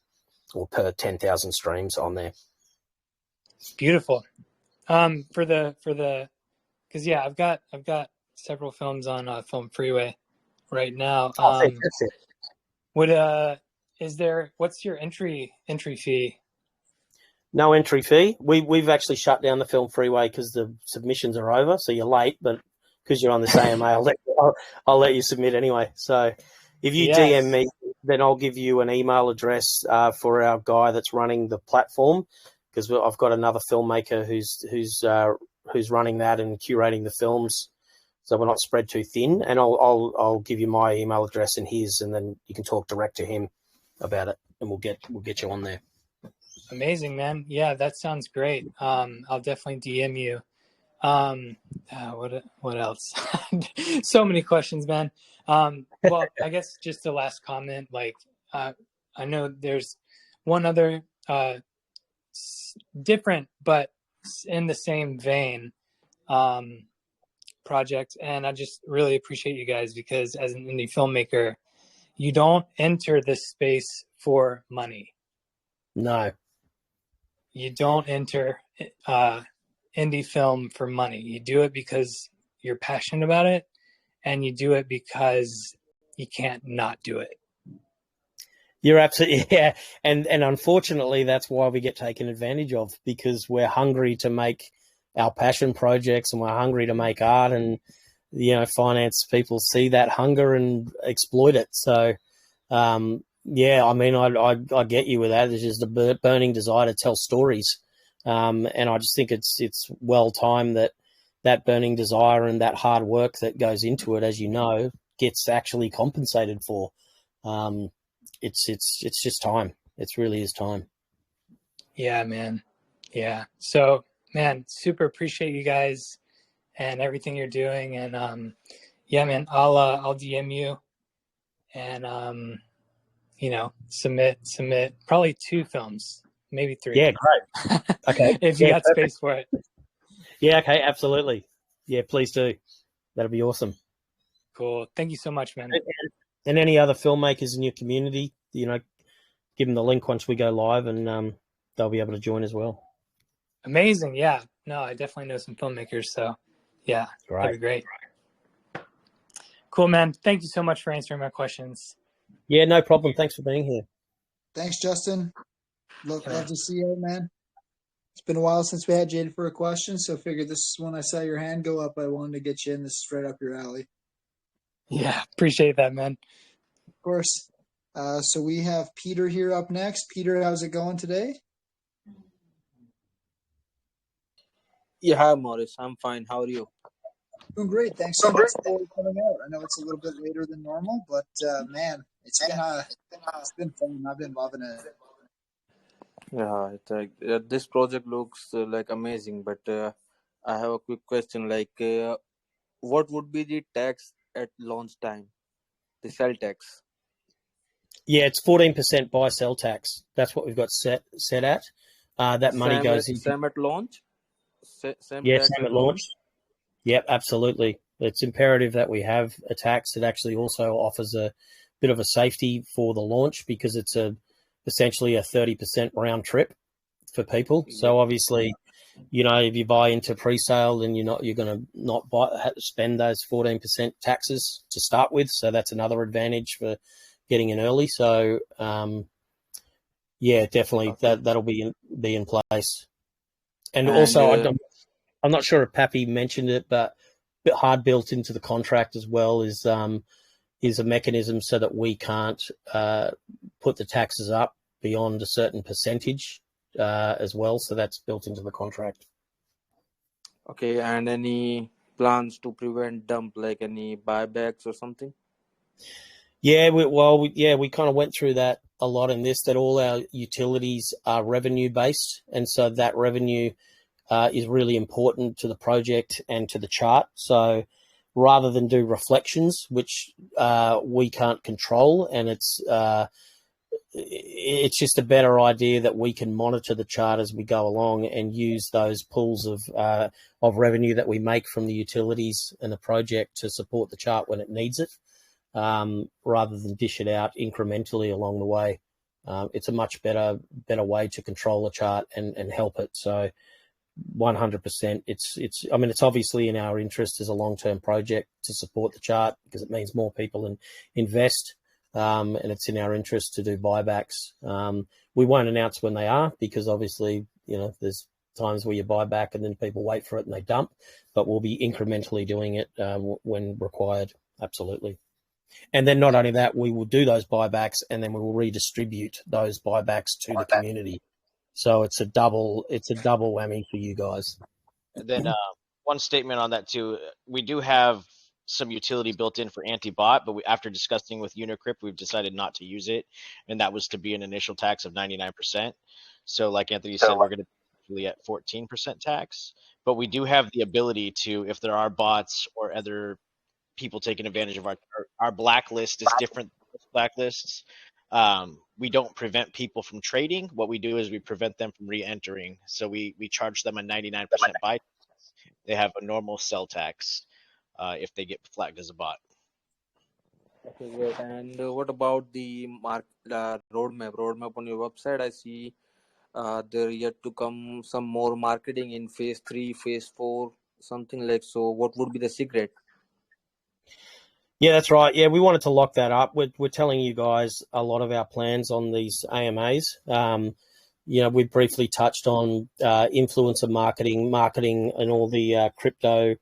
S2: or per 10,000 streams on there.
S7: Beautiful. Because I've got several films on Film Freeway right now.
S2: Fantastic.
S7: What's your entry fee?
S2: No entry fee. We've actually shut down the Film Freeway because the submissions are over. So you're late, but because you're on this AMA, I'll let you submit anyway. So if you DM me, then I'll give you an email address for our guy that's running the platform, because I've got another filmmaker who's running that and curating the films, so we're not spread too thin. And I'll give you my email address and his, and then you can talk direct to him about it, and we'll get you on there.
S7: Amazing, man. Yeah, that sounds great. I'll definitely DM you. What else? So many questions, man. Well, I guess just the last comment, I know there's one other different but in the same vein project, and I just really appreciate you guys, because as an indie filmmaker, you don't enter this space for money.
S2: No.
S7: You don't enter indie film for money. You do it because you're passionate about it, and you do it because you can't not do it.
S2: You're absolutely, yeah. And unfortunately, that's why we get taken advantage of, because we're hungry to make our passion projects, and we're hungry to make art, and, finance people see that hunger and exploit it. So, I get you with that. It's just a burning desire to tell stories. And I just think it's well timed that burning desire and that hard work that goes into it, as you know, gets actually compensated for. It's just time. It really is time.
S7: Yeah, man. Yeah. So, man, super appreciate you guys and everything you're doing. And man, I'll DM you and submit probably 2 films, maybe 3.
S2: Yeah, great. Okay.
S7: If you got
S2: perfect.
S7: space for it.
S2: Yeah, okay, absolutely. Yeah, please do. That'll be awesome.
S7: Cool. Thank you so much, man.
S2: And any other filmmakers in your community, give them the link once we go live, and they'll be able to join as well.
S7: Amazing. Yeah. No, I definitely know some filmmakers. So, yeah, that'd be great. Cool, man. Thank you so much for answering my questions.
S2: Yeah, no problem. Thanks for being here.
S1: Thanks, Justin. Love to see you, man. It's been a while since we had you for a question, so I figured this, when I saw your hand go up, I wanted to get you in. This is straight up your alley.
S7: Yeah, appreciate that, man.
S1: Of course. So we have Peter here up next. Peter, how's it going today?
S8: Yeah, hi, Maurice. I'm fine. How are you?
S1: Doing great. Thanks so much for coming out. I know it's a little bit later than normal, but man, it's been fun. I've been loving it.
S8: Yeah, this project looks amazing, but I have a quick question. What would be the tax at launch time? The sell tax?
S2: Yeah, it's 14% buy sell tax. That's what we've got set at. That money goes into
S8: same at launch.
S2: Same at launch. Yep, absolutely. It's imperative that we have a tax. It actually also offers a bit of a safety for the launch, because it's essentially a 30% round trip for people. So obviously, if you buy into pre-sale, then you're going to not spend those 14% taxes to start with. So that's another advantage for getting in early. So definitely that'll be in place. And also, I'm not sure if Pappy mentioned it, but hard built into the contract as well is a mechanism so that we can't put the taxes up beyond a certain percentage as well. So that's built into the contract.
S8: Okay, and any plans to prevent dump, like any buybacks or something?
S2: Yeah, we kind of went through that a lot in this, that all our utilities are revenue based. And so that revenue is really important to the project and to the chart. So rather than do reflections, which we can't control, and it's just a better idea that we can monitor the chart as we go along and use those pools of revenue that we make from the utilities and the project to support the chart when it needs it, rather than dish it out incrementally along the way. It's a much better way to control the chart and help it. So 100%, it's obviously in our interest as a long-term project to support the chart because it means more people invest. And it's in our interest to do buybacks. We won't announce when they are because obviously, there's times where you buy back and then people wait for it and they dump, but we'll be incrementally doing it when required. Absolutely. And then not only that, we will do those buybacks and then we will redistribute those buybacks to the community. So it's a double whammy for you guys.
S3: And then one statement on that too, we do have some utility built in for anti-bot, but after discussing with Unicrypt, we've decided not to use it, and that was to be an initial tax of 99%. So like Anthony said, we're going to be at 14% tax, but we do have the ability to, if there are bots or other people taking advantage of our blacklist is different blacklists. We don't prevent people from trading. What we do is we prevent them from re-entering. So we charge them a 99% buy. They have a normal sell tax if they get flagged as a bot.
S8: Okay, great. And what about the roadmap on your website? I see there yet to come some more marketing in phase 3, phase 4, something like so. What would be the secret?
S2: Yeah, that's right. Yeah, we wanted to lock that up. We're telling you guys a lot of our plans on these AMAs. We briefly touched on influencer marketing and all the crypto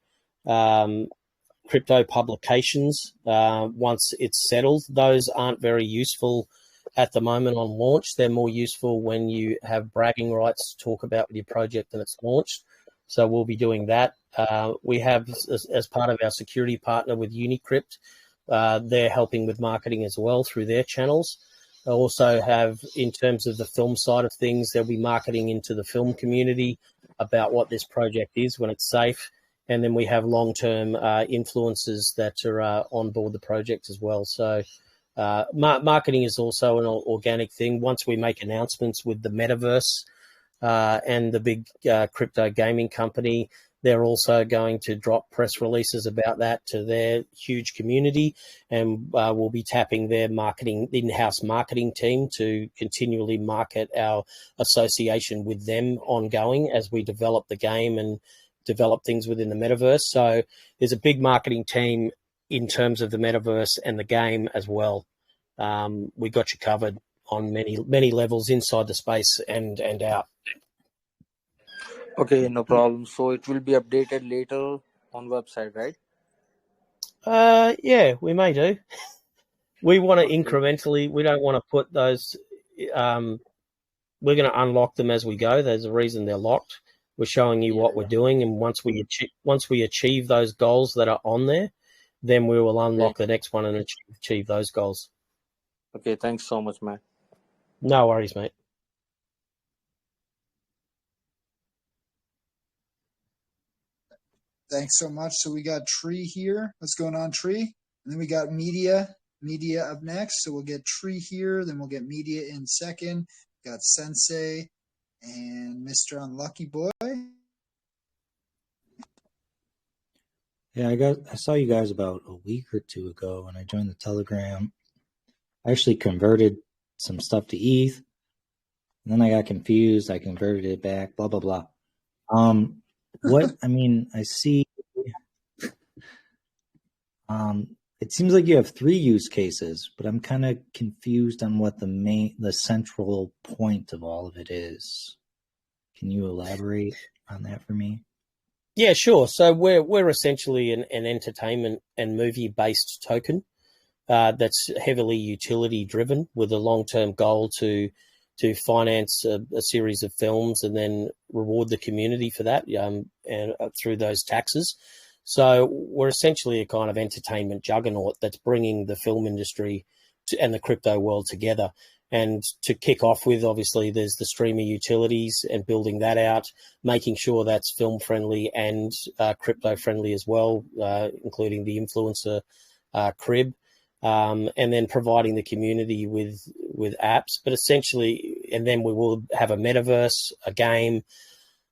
S2: publications. Once it's settled, those aren't very useful at the moment on launch. They're more useful when you have bragging rights to talk about with your project and it's launched. So we'll be doing that. We have, as part of our security partner with Unicrypt, they're helping with marketing as well through their channels. I also have, in terms of the film side of things, there'll be marketing into the film community about what this project is when it's safe. And then we have long-term influencers that are on board the project as well. So marketing is also an organic thing. Once we make announcements with the metaverse and the big crypto gaming company, they're also going to drop press releases about that to their huge community, and we'll be tapping their in-house marketing team to continually market our association with them ongoing as we develop the game and develop things within the metaverse. So there's a big marketing team in terms of the metaverse and the game as well. We got you covered on many levels inside the space and out.
S8: Okay, no problem. So it will be updated later on website, right?
S2: Yeah, we may do. We want to incrementally. We don't want to put those. We're going to unlock them as we go. There's a reason they're locked. We're showing you what we're doing, and once we achieve those goals that are on there, then we will unlock the next one and achieve those goals.
S8: Okay, thanks so much, man.
S2: No worries, mate.
S9: Thanks so much. So we got Tree here. What's going on, Tree? And then we got Media up next. So we'll get Tree here. Then we'll get Media in second. Got Sensei and Mr. Unlucky Boy.
S10: Yeah, I saw you guys about a week or two ago when I joined the Telegram. I actually converted some stuff to ETH. And then I got confused. I converted it back, blah, blah, blah. I see, it seems like you have 3 use cases, but I'm kind of confused on what the central point of all of it is. Can you elaborate on that for me?
S2: Yeah, sure. So we're essentially an entertainment and movie based token that's heavily utility driven, with a long term goal to finance a series of films and then reward the community for that, and through those taxes. So we're essentially a kind of entertainment juggernaut that's bringing the film industry and the crypto world together. And to kick off with, obviously, there's the streamer utilities and building that out, making sure that's film friendly and crypto friendly as well, including the influencer crib, and then providing the community with apps. But essentially, and then we will have a metaverse, a game.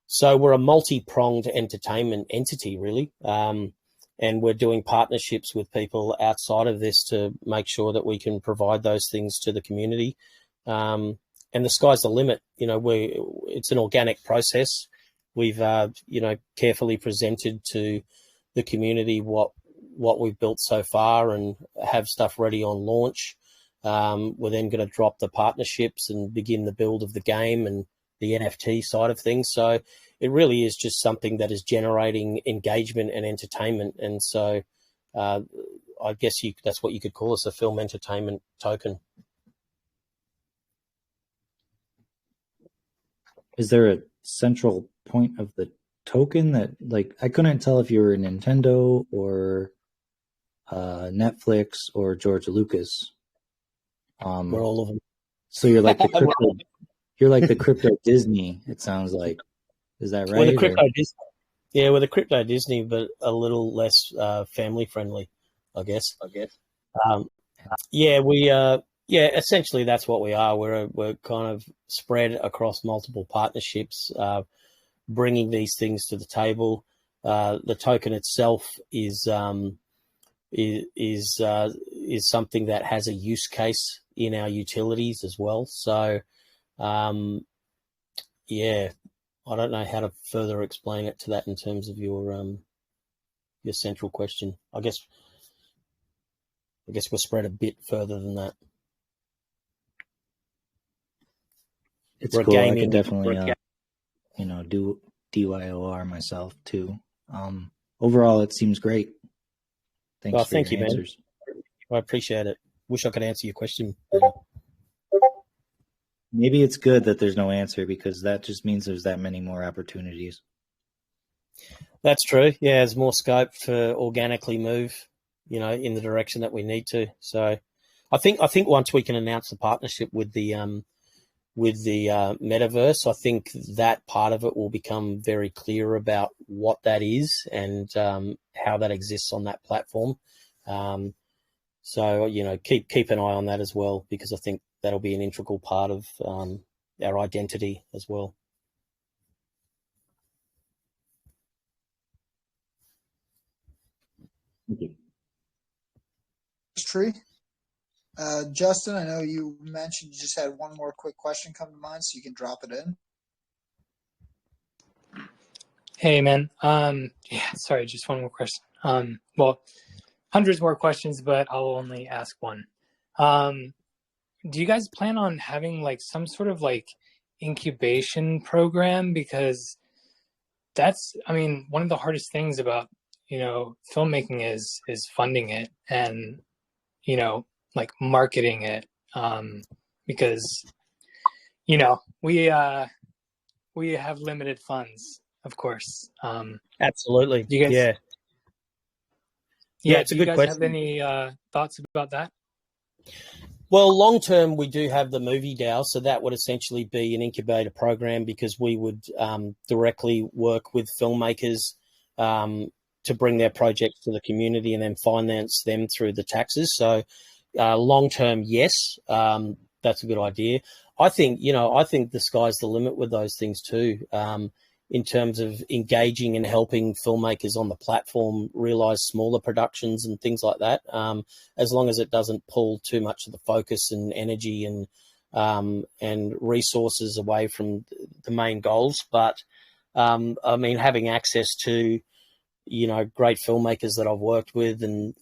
S2: So we're a multi-pronged entertainment entity, really. And we're doing partnerships with people outside of this to make sure that we can provide those things to the community. And the sky's the limit. It's an organic process. We've, carefully presented to the community what we've built so far and have stuff ready on launch. We're then going to drop the partnerships and begin the build of the game and the NFT side of things. So it really is just something that is generating engagement and entertainment. And so I guess that's what you could call us, a film entertainment token.
S10: Is there a central point of the token that, like, I couldn't tell if you were Nintendo or Netflix or George Lucas?
S2: We're all of them.
S10: So you're like the crypto, you're like the crypto Disney, it sounds like. Is that right?
S2: We're the crypto Disney. Yeah, we're the crypto Disney, but a little less family friendly, I guess. Essentially that's what we are. We're kind of spread across multiple partnerships, bringing these things to the table. The token itself is something that has a use case in our utilities as well. So, I don't know how to further explain it to that in terms of your central question. I guess we're spread a bit further than that.
S10: It's cool. I could definitely, do DYOR myself too. Overall, it seems great.
S2: Thank you,
S10: answers.
S2: Man. I appreciate it. Wish I could answer your question.
S10: Maybe it's good that there's no answer, because that just means there's that many more opportunities.
S2: That's true. Yeah, there's more scope for organically move, in the direction that we need to. So I think once we can announce the partnership with the metaverse, I think that part of it will become very clear about what that is and how that exists on that platform. So keep an eye on that as well, because I think that'll be an integral part of our identity as well.
S10: Thank you.
S9: Tree. Justin, I know you mentioned you just had one more quick question come to mind, so you can drop it in.
S7: Hey, man. Sorry, just one more question. Well, hundreds more questions, but I'll only ask one. Do you guys plan on having like some sort of like incubation program? Because that's, one of the hardest things about, filmmaking is funding it and, like marketing it. Because, we have limited funds, of course.
S2: Absolutely.
S7: Do you guys,
S2: it's a good question.
S7: Have any thoughts about that?
S2: Well, long term, we do have the Movie DAO, so that would essentially be an incubator program, because we would directly work with filmmakers to bring their projects to the community and then finance them through the taxes. So long term, yes, that's a good idea. I think the sky's the limit with those things too. In terms of engaging and helping filmmakers on the platform realize smaller productions and things like that, as long as it doesn't pull too much of the focus and energy and resources away from the main goals. But having access to great filmmakers that I've worked with and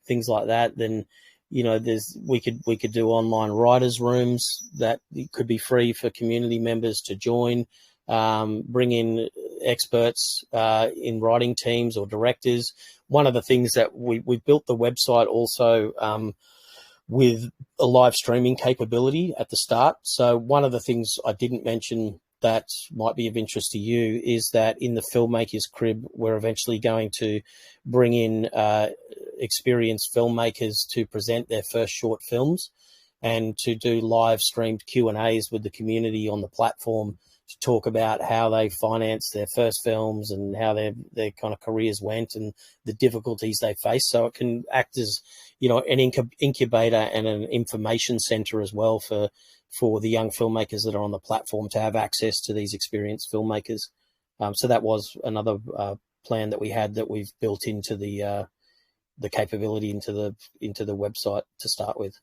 S2: things like that, then we could do online writers' rooms that could be free for community members to join. Bring in experts in writing teams or directors. One of the things that we built the website also with a live streaming capability at the start. So one of the things I didn't mention that might be of interest to you is that in the Filmmakers Crib, we're eventually going to bring in experienced filmmakers to present their first short films and to do live streamed Q&As with the community on the platform to talk about how they financed their first films and how their kind of careers went and the difficulties they faced. So it can act as, an incubator and an information center as well for the young filmmakers that are on the platform to have access to these experienced filmmakers. So that was another plan that we had that we've built into the capability into the website to start with.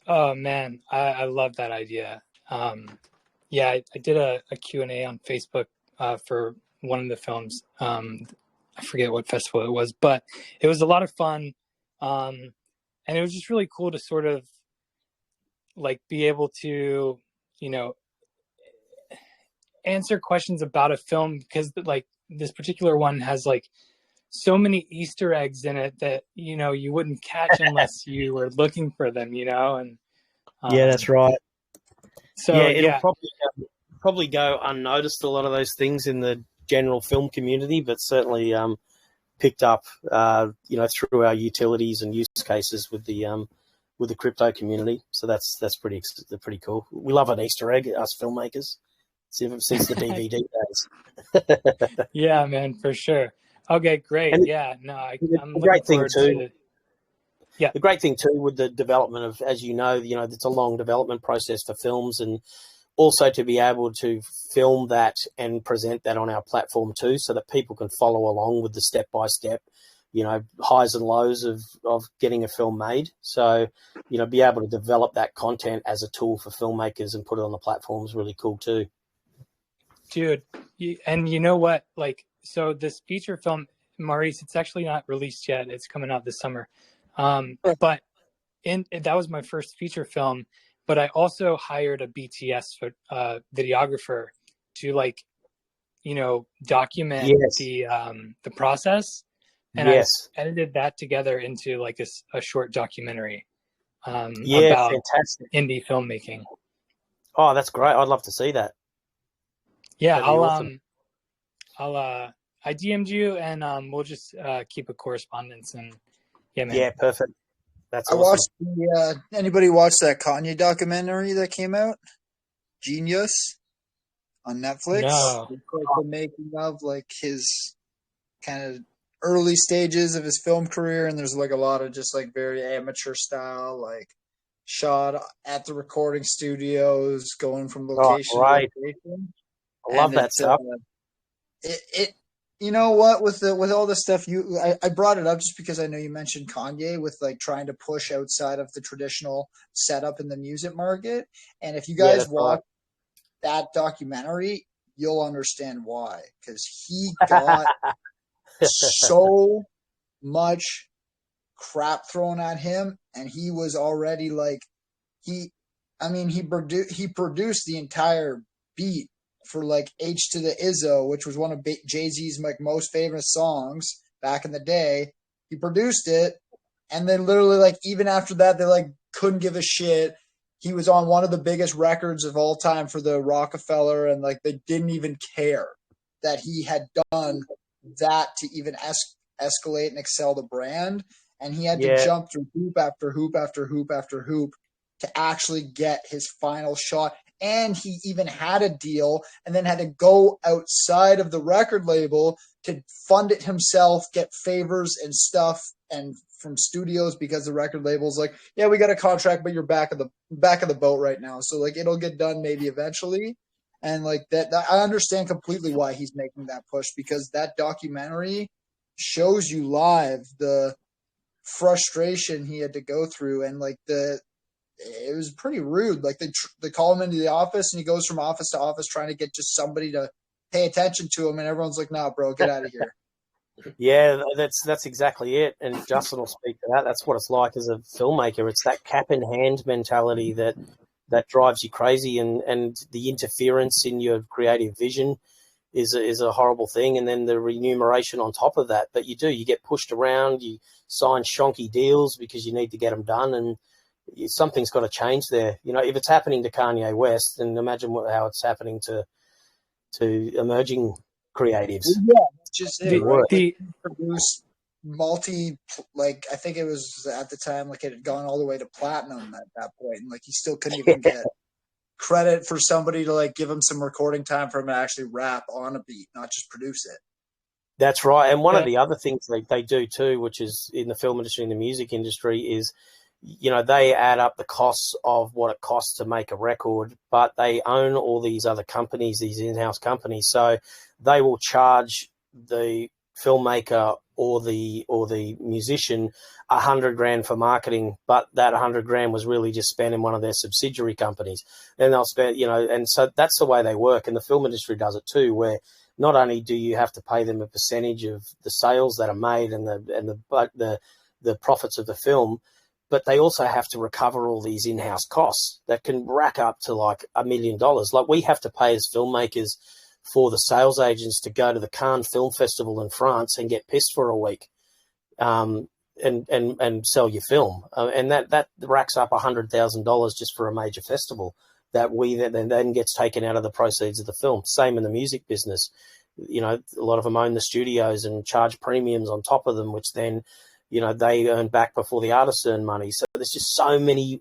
S7: Oh man, I love that idea. Yeah, I did a Q&A on Facebook for one of the films. I forget what festival it was, but it was a lot of fun. And it was just really cool to sort of like be able to, answer questions about a film, because like this particular one has like so many Easter eggs in it that, you wouldn't catch unless you were looking for them, and
S2: Yeah, that's right.
S7: So
S2: yeah, it'll probably go unnoticed, a lot of those things in the general film community, but certainly picked up, through our utilities and use cases with the crypto community. So that's pretty cool. We love an Easter egg, us filmmakers, since the DVD days.
S7: Yeah, man, for sure. Okay, great.
S2: And
S7: I'm looking forward to. Yeah.
S2: The great thing too with the development of, as it's a long development process for films, and also to be able to film that and present that on our platform too, so that people can follow along with the step-by-step, highs and lows of getting a film made. So, be able to develop that content as a tool for filmmakers and put it on the platform is really cool too.
S7: Dude, and you know what? Like, so this feature film, Maurice, it's actually not released yet. It's coming out this summer. But that was my first feature film, but I also hired a BTS videographer to document the process. And I edited that together into like a short documentary about
S2: fantastic
S7: indie filmmaking.
S2: Oh, that's great. I'd love to see that.
S7: Yeah,
S2: awesome.
S7: I DM'd you and we'll just keep a correspondence, and yeah, man.
S2: Yeah, perfect. That's
S9: I
S2: awesome.
S9: watched anybody watch that Kanye documentary that came out? Genius on Netflix.
S7: No.
S9: It's like the making of like his kind of early stages of his film career, and there's like a lot of just like very amateur style, like shot at the recording studios, going from location to location.
S2: I love that stuff.
S9: You know what, with all this stuff, I brought it up just because I know you mentioned Kanye with like trying to push outside of the traditional setup in the music market. And if you guys watch that documentary, you'll understand why, because he got so much crap thrown at him, and he was already like he produced the entire beat for like H to the Izzo, which was one of Jay-Z's like most famous songs back in the day. He produced it, and then literally like even after that, they like couldn't give a shit. He was on one of the biggest records of all time for the Rockefeller, and like they didn't even care that he had done that to even escalate and excel the brand. And he had to jump through hoop after hoop after hoop after hoop to actually get his final shot. And he even had a deal and then had to go outside of the record label to fund it himself, get favors and stuff and from studios, because the record label's like, yeah, we got a contract, but you're back of the boat right now. So like it'll get done maybe eventually. And like that I understand completely why he's making that push, because that documentary shows you live the frustration he had to go through, and like it was pretty rude. Like they call him into the office, and he goes from office to office trying to get just somebody to pay attention to him, and everyone's like, "Nah, bro, get out of here."
S2: Yeah, that's exactly it. And Justin will speak to that. That's what it's like as a filmmaker. It's that cap in hand mentality that drives you crazy, and the interference in your creative vision. is a horrible thing, and then the remuneration on top of that. But you get pushed around, you sign shonky deals because you need to get them done, and something's got to change there. If it's happening to Kanye West, then imagine how it's happening to emerging creatives.
S9: Yeah, that's just it, right?
S7: The
S9: Produce I think it was at the time, like it had gone all the way to platinum at that point, and like he still couldn't even get credit for somebody to like give him some recording time for him to actually rap on a beat, not just produce it.
S2: That's right. And one of the other things they do too, which is in the film industry and the music industry, is they add up the costs of what it costs to make a record, but they own all these other companies, these in-house companies. So they will charge the filmmaker or the musician $100,000 for marketing, but that $100,000 was really just spent in one of their subsidiary companies. Then they'll spend, and so that's the way they work. And the film industry does it too, where not only do you have to pay them a percentage of the sales that are made and the profits of the film, but they also have to recover all these in-house costs that can rack up to like $1 million. Like we have to pay as filmmakers for the sales agents to go to the Cannes Film Festival in France and get pissed for a week, and sell your film, and that racks up $100,000 just for a major festival that then gets taken out of the proceeds of the film. Same in the music business. A lot of them own the studios and charge premiums on top of them, which then they earn back before the artists earn money. So there's just so many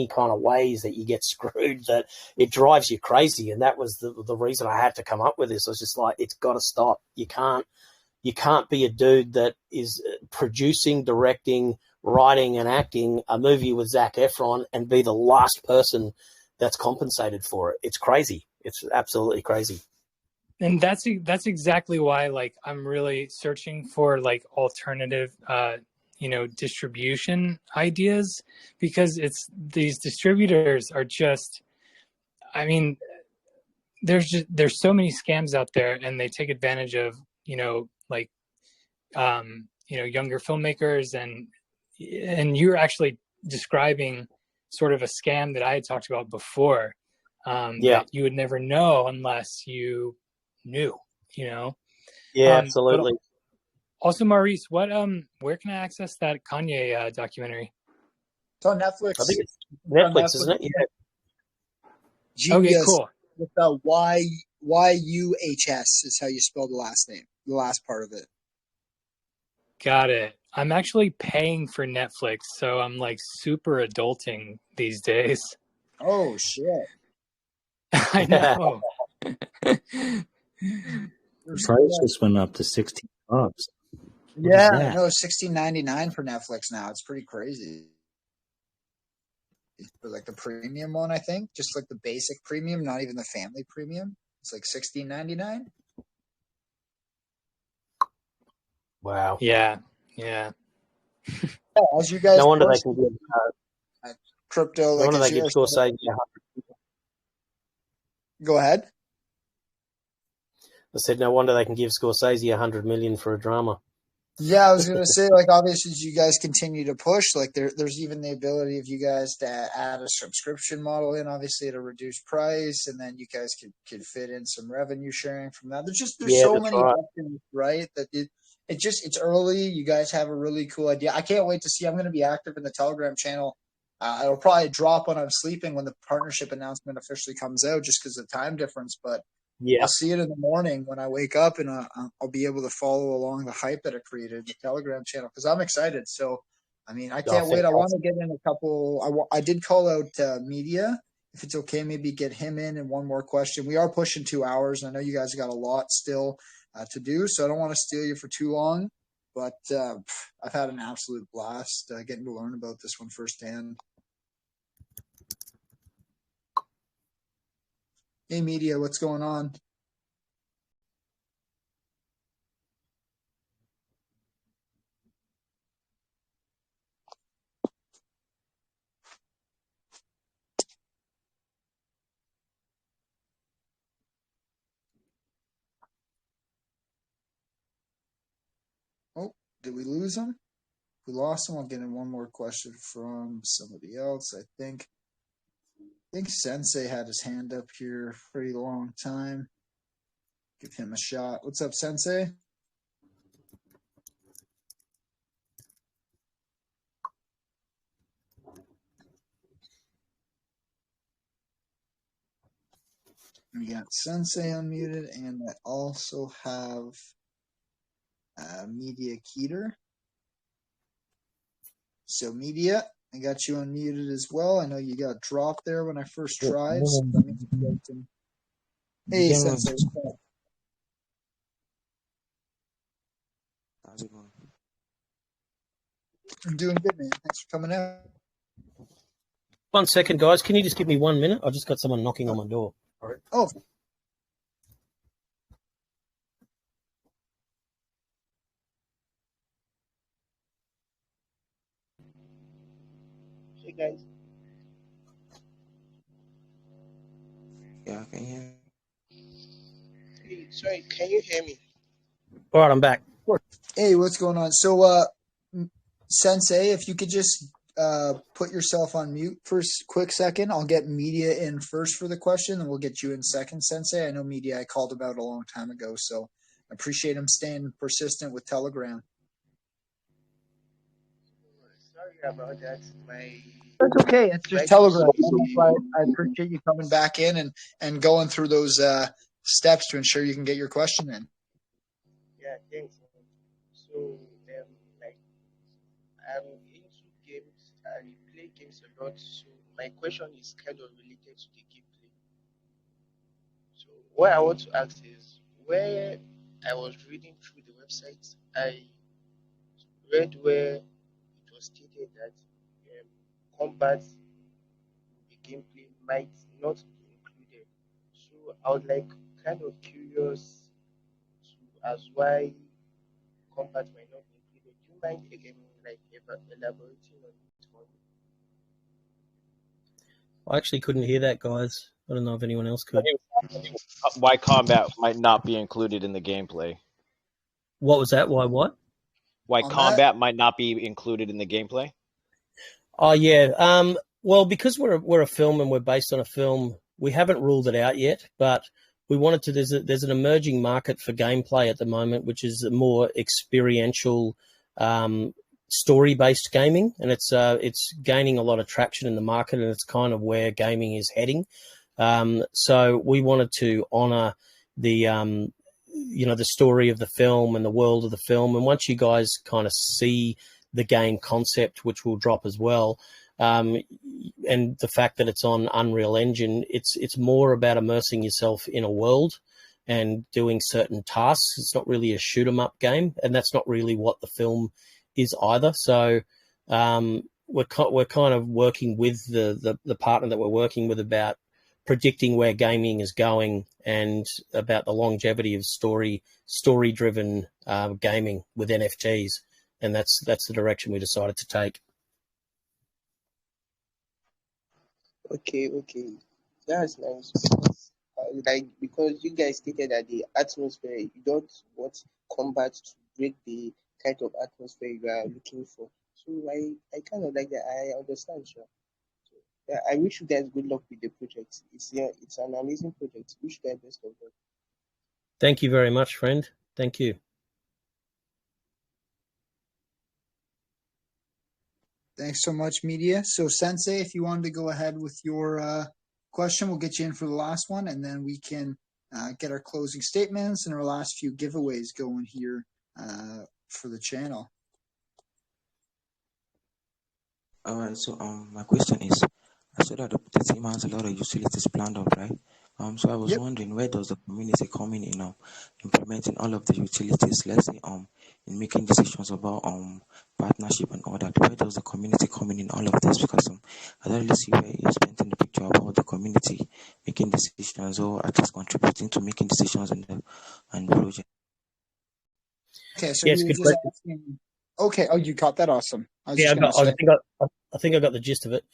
S2: kind of ways that you get screwed that it drives you crazy. And that was the reason I had to come up with this. I was just like, it's got to stop. You can't be a dude that is producing, directing, writing and acting a movie with Zac Efron and be the last person that's compensated for it. It's crazy. It's absolutely crazy.
S7: And that's exactly why, like, I'm really searching for like alternative, distribution ideas, because these distributors are just, I mean, there's so many scams out there, and they take advantage of, younger filmmakers, and you're actually describing sort of a scam that I had talked about before, that you would never know unless you knew,
S2: absolutely.
S7: But also, Maurice, where can I access that Kanye documentary?
S9: It's on Netflix.
S2: I think it's Netflix, isn't it? Yeah.
S9: Genius.
S7: Okay, cool.
S9: With the YUHS is how you spell the last name, the last part of it.
S7: Got it. I'm actually paying for Netflix, so I'm like super adulting these days.
S9: Oh shit!
S7: I know.
S10: The price just went up to $16.
S9: Yeah, I know, $16.99 for Netflix now. It's pretty crazy. For like the premium one, I think, just like the basic premium, not even the family premium. It's like $16.99.
S2: Wow.
S7: Yeah.
S9: As you guys,
S2: no wonder they can give
S9: crypto.
S2: No wonder they give Scorsese $100.
S9: Go ahead.
S2: I said, no wonder they can give Scorsese $100 million for a drama.
S9: Yeah, I was gonna say, like, obviously, as you guys continue to push, like, there's even the ability of you guys to add a subscription model in, obviously at a reduced price, and then you guys could fit in some revenue sharing from that. There's so many options, right? That it's early. You guys have a really cool idea. I can't wait to see. I'm gonna be active in the Telegram channel. It'll probably drop when I'm sleeping when the partnership announcement officially comes out, just because of the time difference, but.
S2: Yeah.
S9: I'll see it in the morning when I wake up, and I'll be able to follow along the hype that it created in the Telegram channel, because I'm excited. So, I mean, I can't wait. I want to get in a couple. I did call out media. If it's okay, maybe get him in one more question. We are pushing 2 hours. I know you guys got a lot still to do, so I don't want to steal you for too long. But I've had an absolute blast getting to learn about this one firsthand. Hey, media, what's going on? Oh, did we lose him? We lost him. I'll get in one more question from somebody else. I think Sensei had his hand up here for a pretty long time. Give him a shot. What's up, Sensei? We got Sensei unmuted, and I also have Media Keeter. So Media, I got you unmuted as well. I know you got dropped there when I first tried. So that means you guys can... Hey, Sensei.
S11: How's it going?
S9: I'm doing good, man. Thanks for coming out.
S2: 1 second, guys. Can you just give me 1 minute? I've just got someone knocking on my door. All right.
S9: Oh.
S11: Hey, guys. Yeah, I can hear you. Hey, sorry, can you hear me?
S2: All right, I'm back.
S9: Hey, what's going on? So, Sensei, if you could just put yourself on mute for a quick second. I'll get Media in first for the question, and we'll get you in second, Sensei. I know Media I called about a long time ago, so I appreciate him staying persistent with Telegram.
S11: Sorry about that.
S9: That's okay. It's just Telegram. I appreciate you coming back in and going through those steps to ensure you can get your question in.
S11: Yeah, thanks. So, like, I'm into games. I play games a lot. So, my question is kind of related to the gameplay. So, what I want to ask is, where I was reading through the website, I read where it was stated that combat in the gameplay might not be included. So, I was like kind of curious as why combat might not be included. Do you mind again, like elaborating on it for me?
S2: I actually couldn't hear that, guys. I don't know if anyone else could.
S3: Why combat might not be included in the gameplay?
S2: What was that? Why what?
S3: Why
S9: On
S3: combat might not be included in the gameplay?
S2: Oh yeah. Well, because we're a film and we're based on a film, we haven't ruled it out yet. But we wanted to. There's an emerging market for gameplay at the moment, which is a more experiential, story-based gaming, and it's gaining a lot of traction in the market, and it's kind of where gaming is heading. So we wanted to honor the the story of the film and the world of the film. And once you guys kind of see the game concept, which will drop as well, and the fact that it's on Unreal Engine, it's more about immersing yourself in a world and doing certain tasks. It's not really a shoot 'em up game, and that's not really what the film is either. So we're kind of working with the partner that we're working with about predicting where gaming is going and about the longevity of story-driven gaming with NFTs, and that's the direction we decided to take.
S11: Okay, that's nice. Because you guys stated that the atmosphere, you don't want combat to break the kind of atmosphere you are looking for. So I kind of like that. I understand, sure. So, yeah, I wish you guys good luck with the project. It's an amazing project. Wish you guys best of luck.
S2: Thank you very much, friend. Thank you.
S9: Thanks so much, Media. So, Sensei, if you wanted to go ahead with your question, we'll get you in for the last one, and then we can get our closing statements and our last few giveaways going here for the channel.
S11: All right. So my question is, I saw that the team has a lot of utilities planned out, right? So I was wondering, where does the community come in, implementing all of the utilities? Let's say in making decisions about partnership and all that. Where does the community come in all of this? Because I don't really see where you're painting the picture about the community making decisions or at least contributing to making decisions in the project.
S9: Okay, so
S2: yes,
S9: you were
S2: good
S9: just
S2: question.
S9: asking. Okay, oh, you got that. Awesome.
S2: I think I got the gist of it.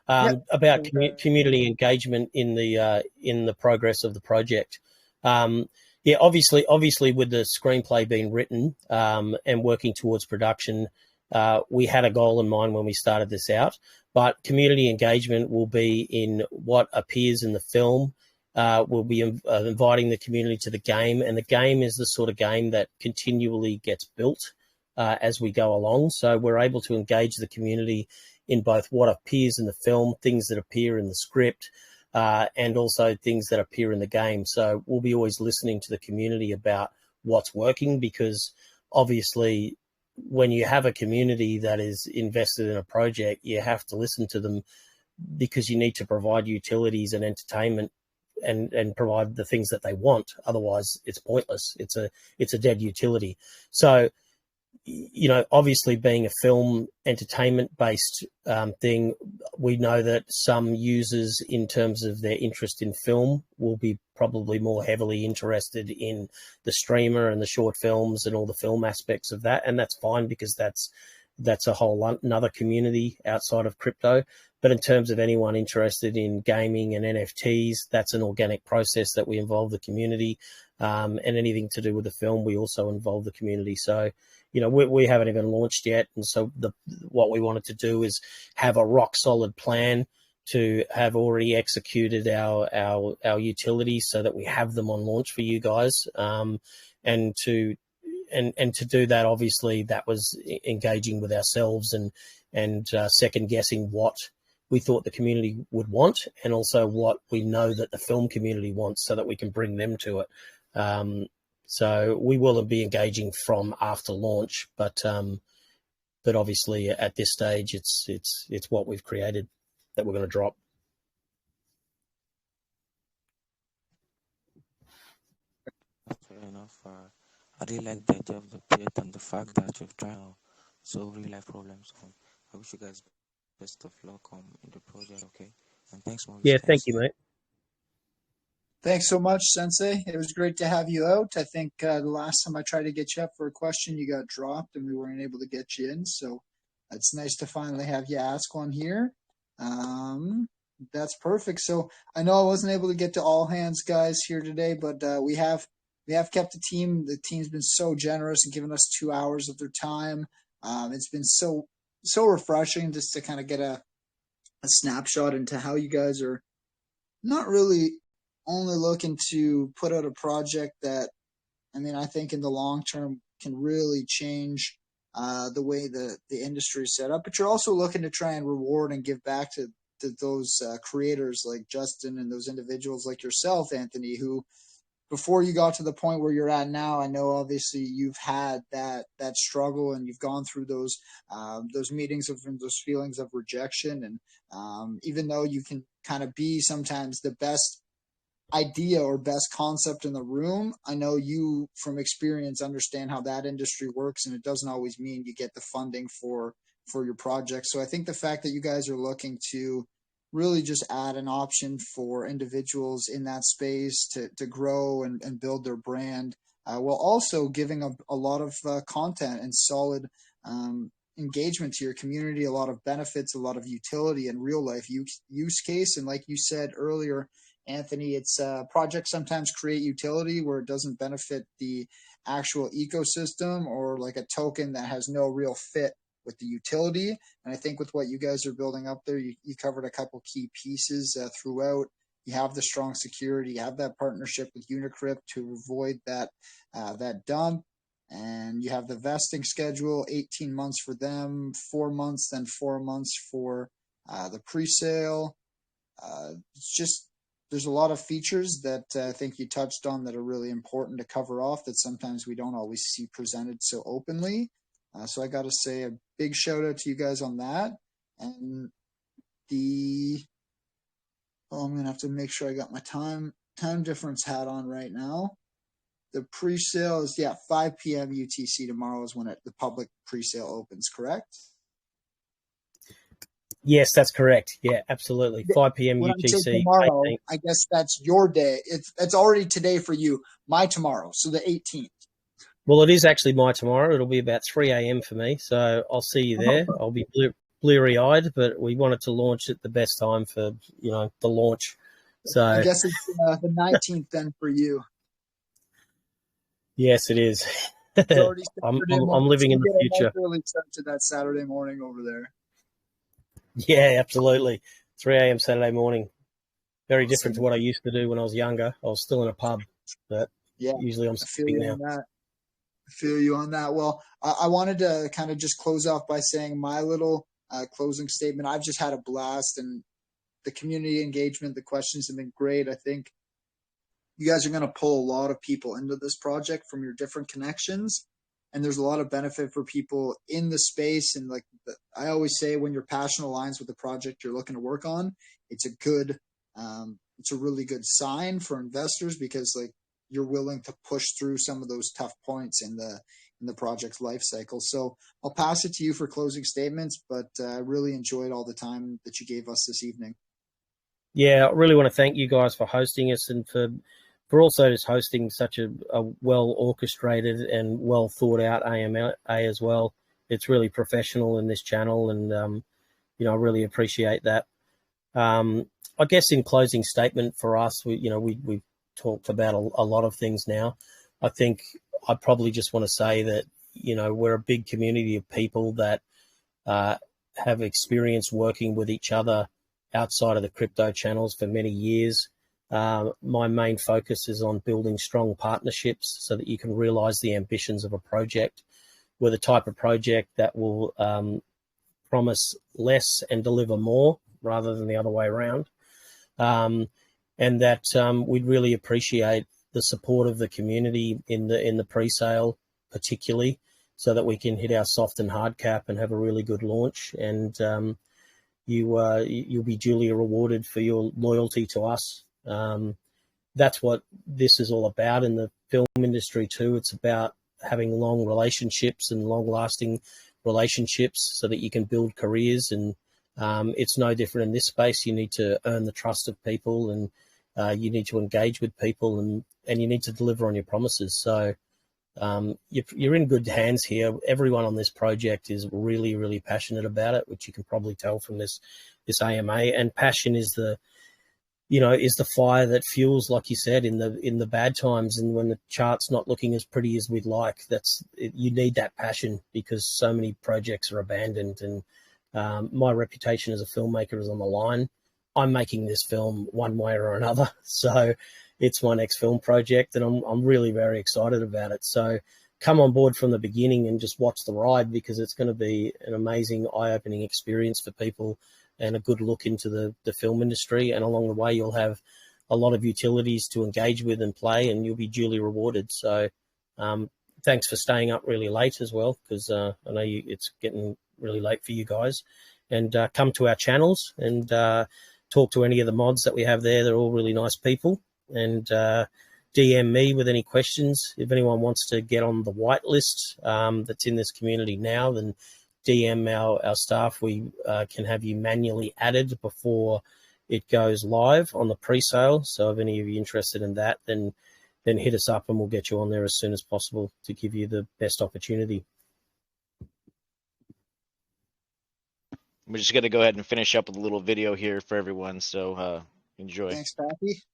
S2: About community engagement in the progress of the project. Obviously with the screenplay being written and working towards production, we had a goal in mind when we started this out. But community engagement will be in what appears in the film, we'll be inviting the community to the game, and the game is the sort of game that continually gets built as we go along. So we're able to engage the community in both what appears in the film, things that appear in the script, and also things that appear in the game. So we'll be always listening to the community about what's working, because obviously when you have a community that is invested in a project, you have to listen to them, because you need to provide utilities and entertainment and provide the things that they want. Otherwise it's pointless. It's a dead utility. So, you know, obviously being a film entertainment based thing, we know that some users, in terms of their interest in film, will be probably more heavily interested in the streamer and the short films and all the film aspects of that. And that's fine, because that's a whole another community outside of crypto. But in terms of anyone interested in gaming and NFTs, that's an organic process that we involve the community, and anything to do with the film, we also involve the community. So, you know, we haven't even launched yet. And so what we wanted to do is have a rock solid plan to have already executed our utilities, so that we have them on launch for you guys. And to do that, obviously that was engaging with ourselves and second guessing what we thought the community would want, and also what we know that the film community wants, so that we can bring them to it. So we will be engaging from after launch, but obviously at this stage, it's what we've created that we're going to drop.
S12: Fair enough. I really like the idea of the pit and the fact that you've tried to solve real life problems. I wish you guys best of luck in the project. Okay, and thanks, Maurice.
S2: Yeah, thank you, mate.
S9: Thanks so much, Sensei. It was great to have you out. I think the last time I tried to get you up for a question, you got dropped and we weren't able to get you in. So it's nice to finally have you ask one here. That's perfect. So I know I wasn't able to get to all hands guys here today, but we have kept the team. The team's been so generous and given us 2 hours of their time. It's been so refreshing just to kind of get a snapshot into how you guys are not really only looking to put out a project that, I mean, I think in the long term can really change the way the industry is set up, but you're also looking to try and reward and give back to those creators like Justin and those individuals like yourself, Anthony, who before you got to the point where you're at now, I know obviously you've had that struggle and you've gone through those meetings of those feelings of rejection. And even though you can kind of be sometimes the best idea or best concept in the room, I know you from experience understand how that industry works, and it doesn't always mean you get the funding for your project. So I think the fact that you guys are looking to really just add an option for individuals in that space to grow and build their brand, while also giving a lot of content and solid engagement to your community, a lot of benefits, a lot of utility and real life use case. And like you said earlier, Anthony, it's projects sometimes create utility where it doesn't benefit the actual ecosystem, or like a token that has no real fit with the utility. And I think with what you guys are building up there, you covered a couple key pieces throughout. You have the strong security, you have that partnership with Unicrypt to avoid that dump, and you have the vesting schedule, 18 months for them, 4 months, then 4 months for the pre-sale. It's just, there's a lot of features that I think you touched on that are really important to cover off that sometimes we don't always see presented so openly. So I got to say a big shout out to you guys on that. And I'm going to have to make sure I got my time difference hat on right now. The pre-sale is, 5 p.m. UTC tomorrow is when the public pre-sale opens, correct?
S2: Yes, that's correct. Yeah, absolutely. 5 p.m.
S9: When
S2: UTC.
S9: I say tomorrow, I guess that's your day. It's already today for you. My tomorrow, so the 18th.
S2: Well, it is actually my tomorrow. It'll be about 3 a.m. for me, so I'll see you there. I'll be bleary-eyed, but we wanted to launch at the best time for, the launch. So
S9: I guess it's the 19th then for you.
S2: Yes, it is. I'm living in the future.
S9: Early start to that Saturday morning over there.
S2: Yeah, absolutely. 3 a.m. Saturday morning. Very different to what I used to do when I was younger. I was still in a pub, but
S9: Yeah,
S2: usually I'm
S9: I feel
S2: sleeping
S9: you
S2: now.
S9: on that. I feel you on that. Well, I wanted to kind of just close off by saying my little closing statement. I've just had a blast, and the community engagement, the questions have been great. I think you guys are going to pull a lot of people into this project from your different connections, and there's a lot of benefit for people in the space. And like I always say, when your passion aligns with the project you're looking to work on, it's a really good sign for investors, because like you're willing to push through some of those tough points in the project's life cycle. So I'll pass it to you for closing statements, but I really enjoyed all the time that you gave us this evening.
S2: Yeah, I really want to thank you guys for hosting us, and for also just hosting such a well orchestrated and well thought out AMA as well. It's really professional in this channel, and I really appreciate that. I guess in closing statement for us, we've talked about a lot of things now. I think I probably just want to say that we're a big community of people that have experience working with each other outside of the crypto channels for many years. My main focus is on building strong partnerships so that you can realize the ambitions of a project. We're the type of project that will promise less and deliver more rather than the other way around. And that we'd really appreciate the support of the community in the pre-sale, particularly, so that we can hit our soft and hard cap and have a really good launch. And you'll be duly rewarded for your loyalty to us. That's what this is all about in the film industry too. It's about having long relationships and long-lasting relationships so that you can build careers. And it's no different in this space. You need to earn the trust of people, and you need to engage with people, and you need to deliver on your promises. So you're in good hands here. Everyone on this project is really, really passionate about it, which you can probably tell from this AMA. And passion is the fire that fuels, like you said, in the bad times, and when the chart's not looking as pretty as we'd like. You need that passion, because so many projects are abandoned, and my reputation as a filmmaker is on the line. I'm making this film one way or another, so it's my next film project, and I'm really very excited about it. So come on board from the beginning and just watch the ride, because it's going to be an amazing, eye-opening experience for people and a good look into the film industry. And along the way, you'll have a lot of utilities to engage with and play, and you'll be duly rewarded. So thanks for staying up really late as well, because I know it's getting really late for you guys. And come to our channels and talk to any of the mods that we have there. They're all really nice people. And DM me with any questions. If anyone wants to get on the whitelist that's in this community now, then DM our staff. We can have you manually added before it goes live on the pre-sale. So if any of you are interested in that, then hit us up and we'll get you on there as soon as possible to give you the best opportunity.
S3: We're just going to go ahead and finish up with a little video here for everyone. So enjoy.
S9: Thanks, Pappy.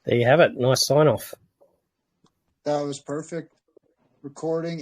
S2: There you have it. Nice sign off.
S9: That was perfect. Recording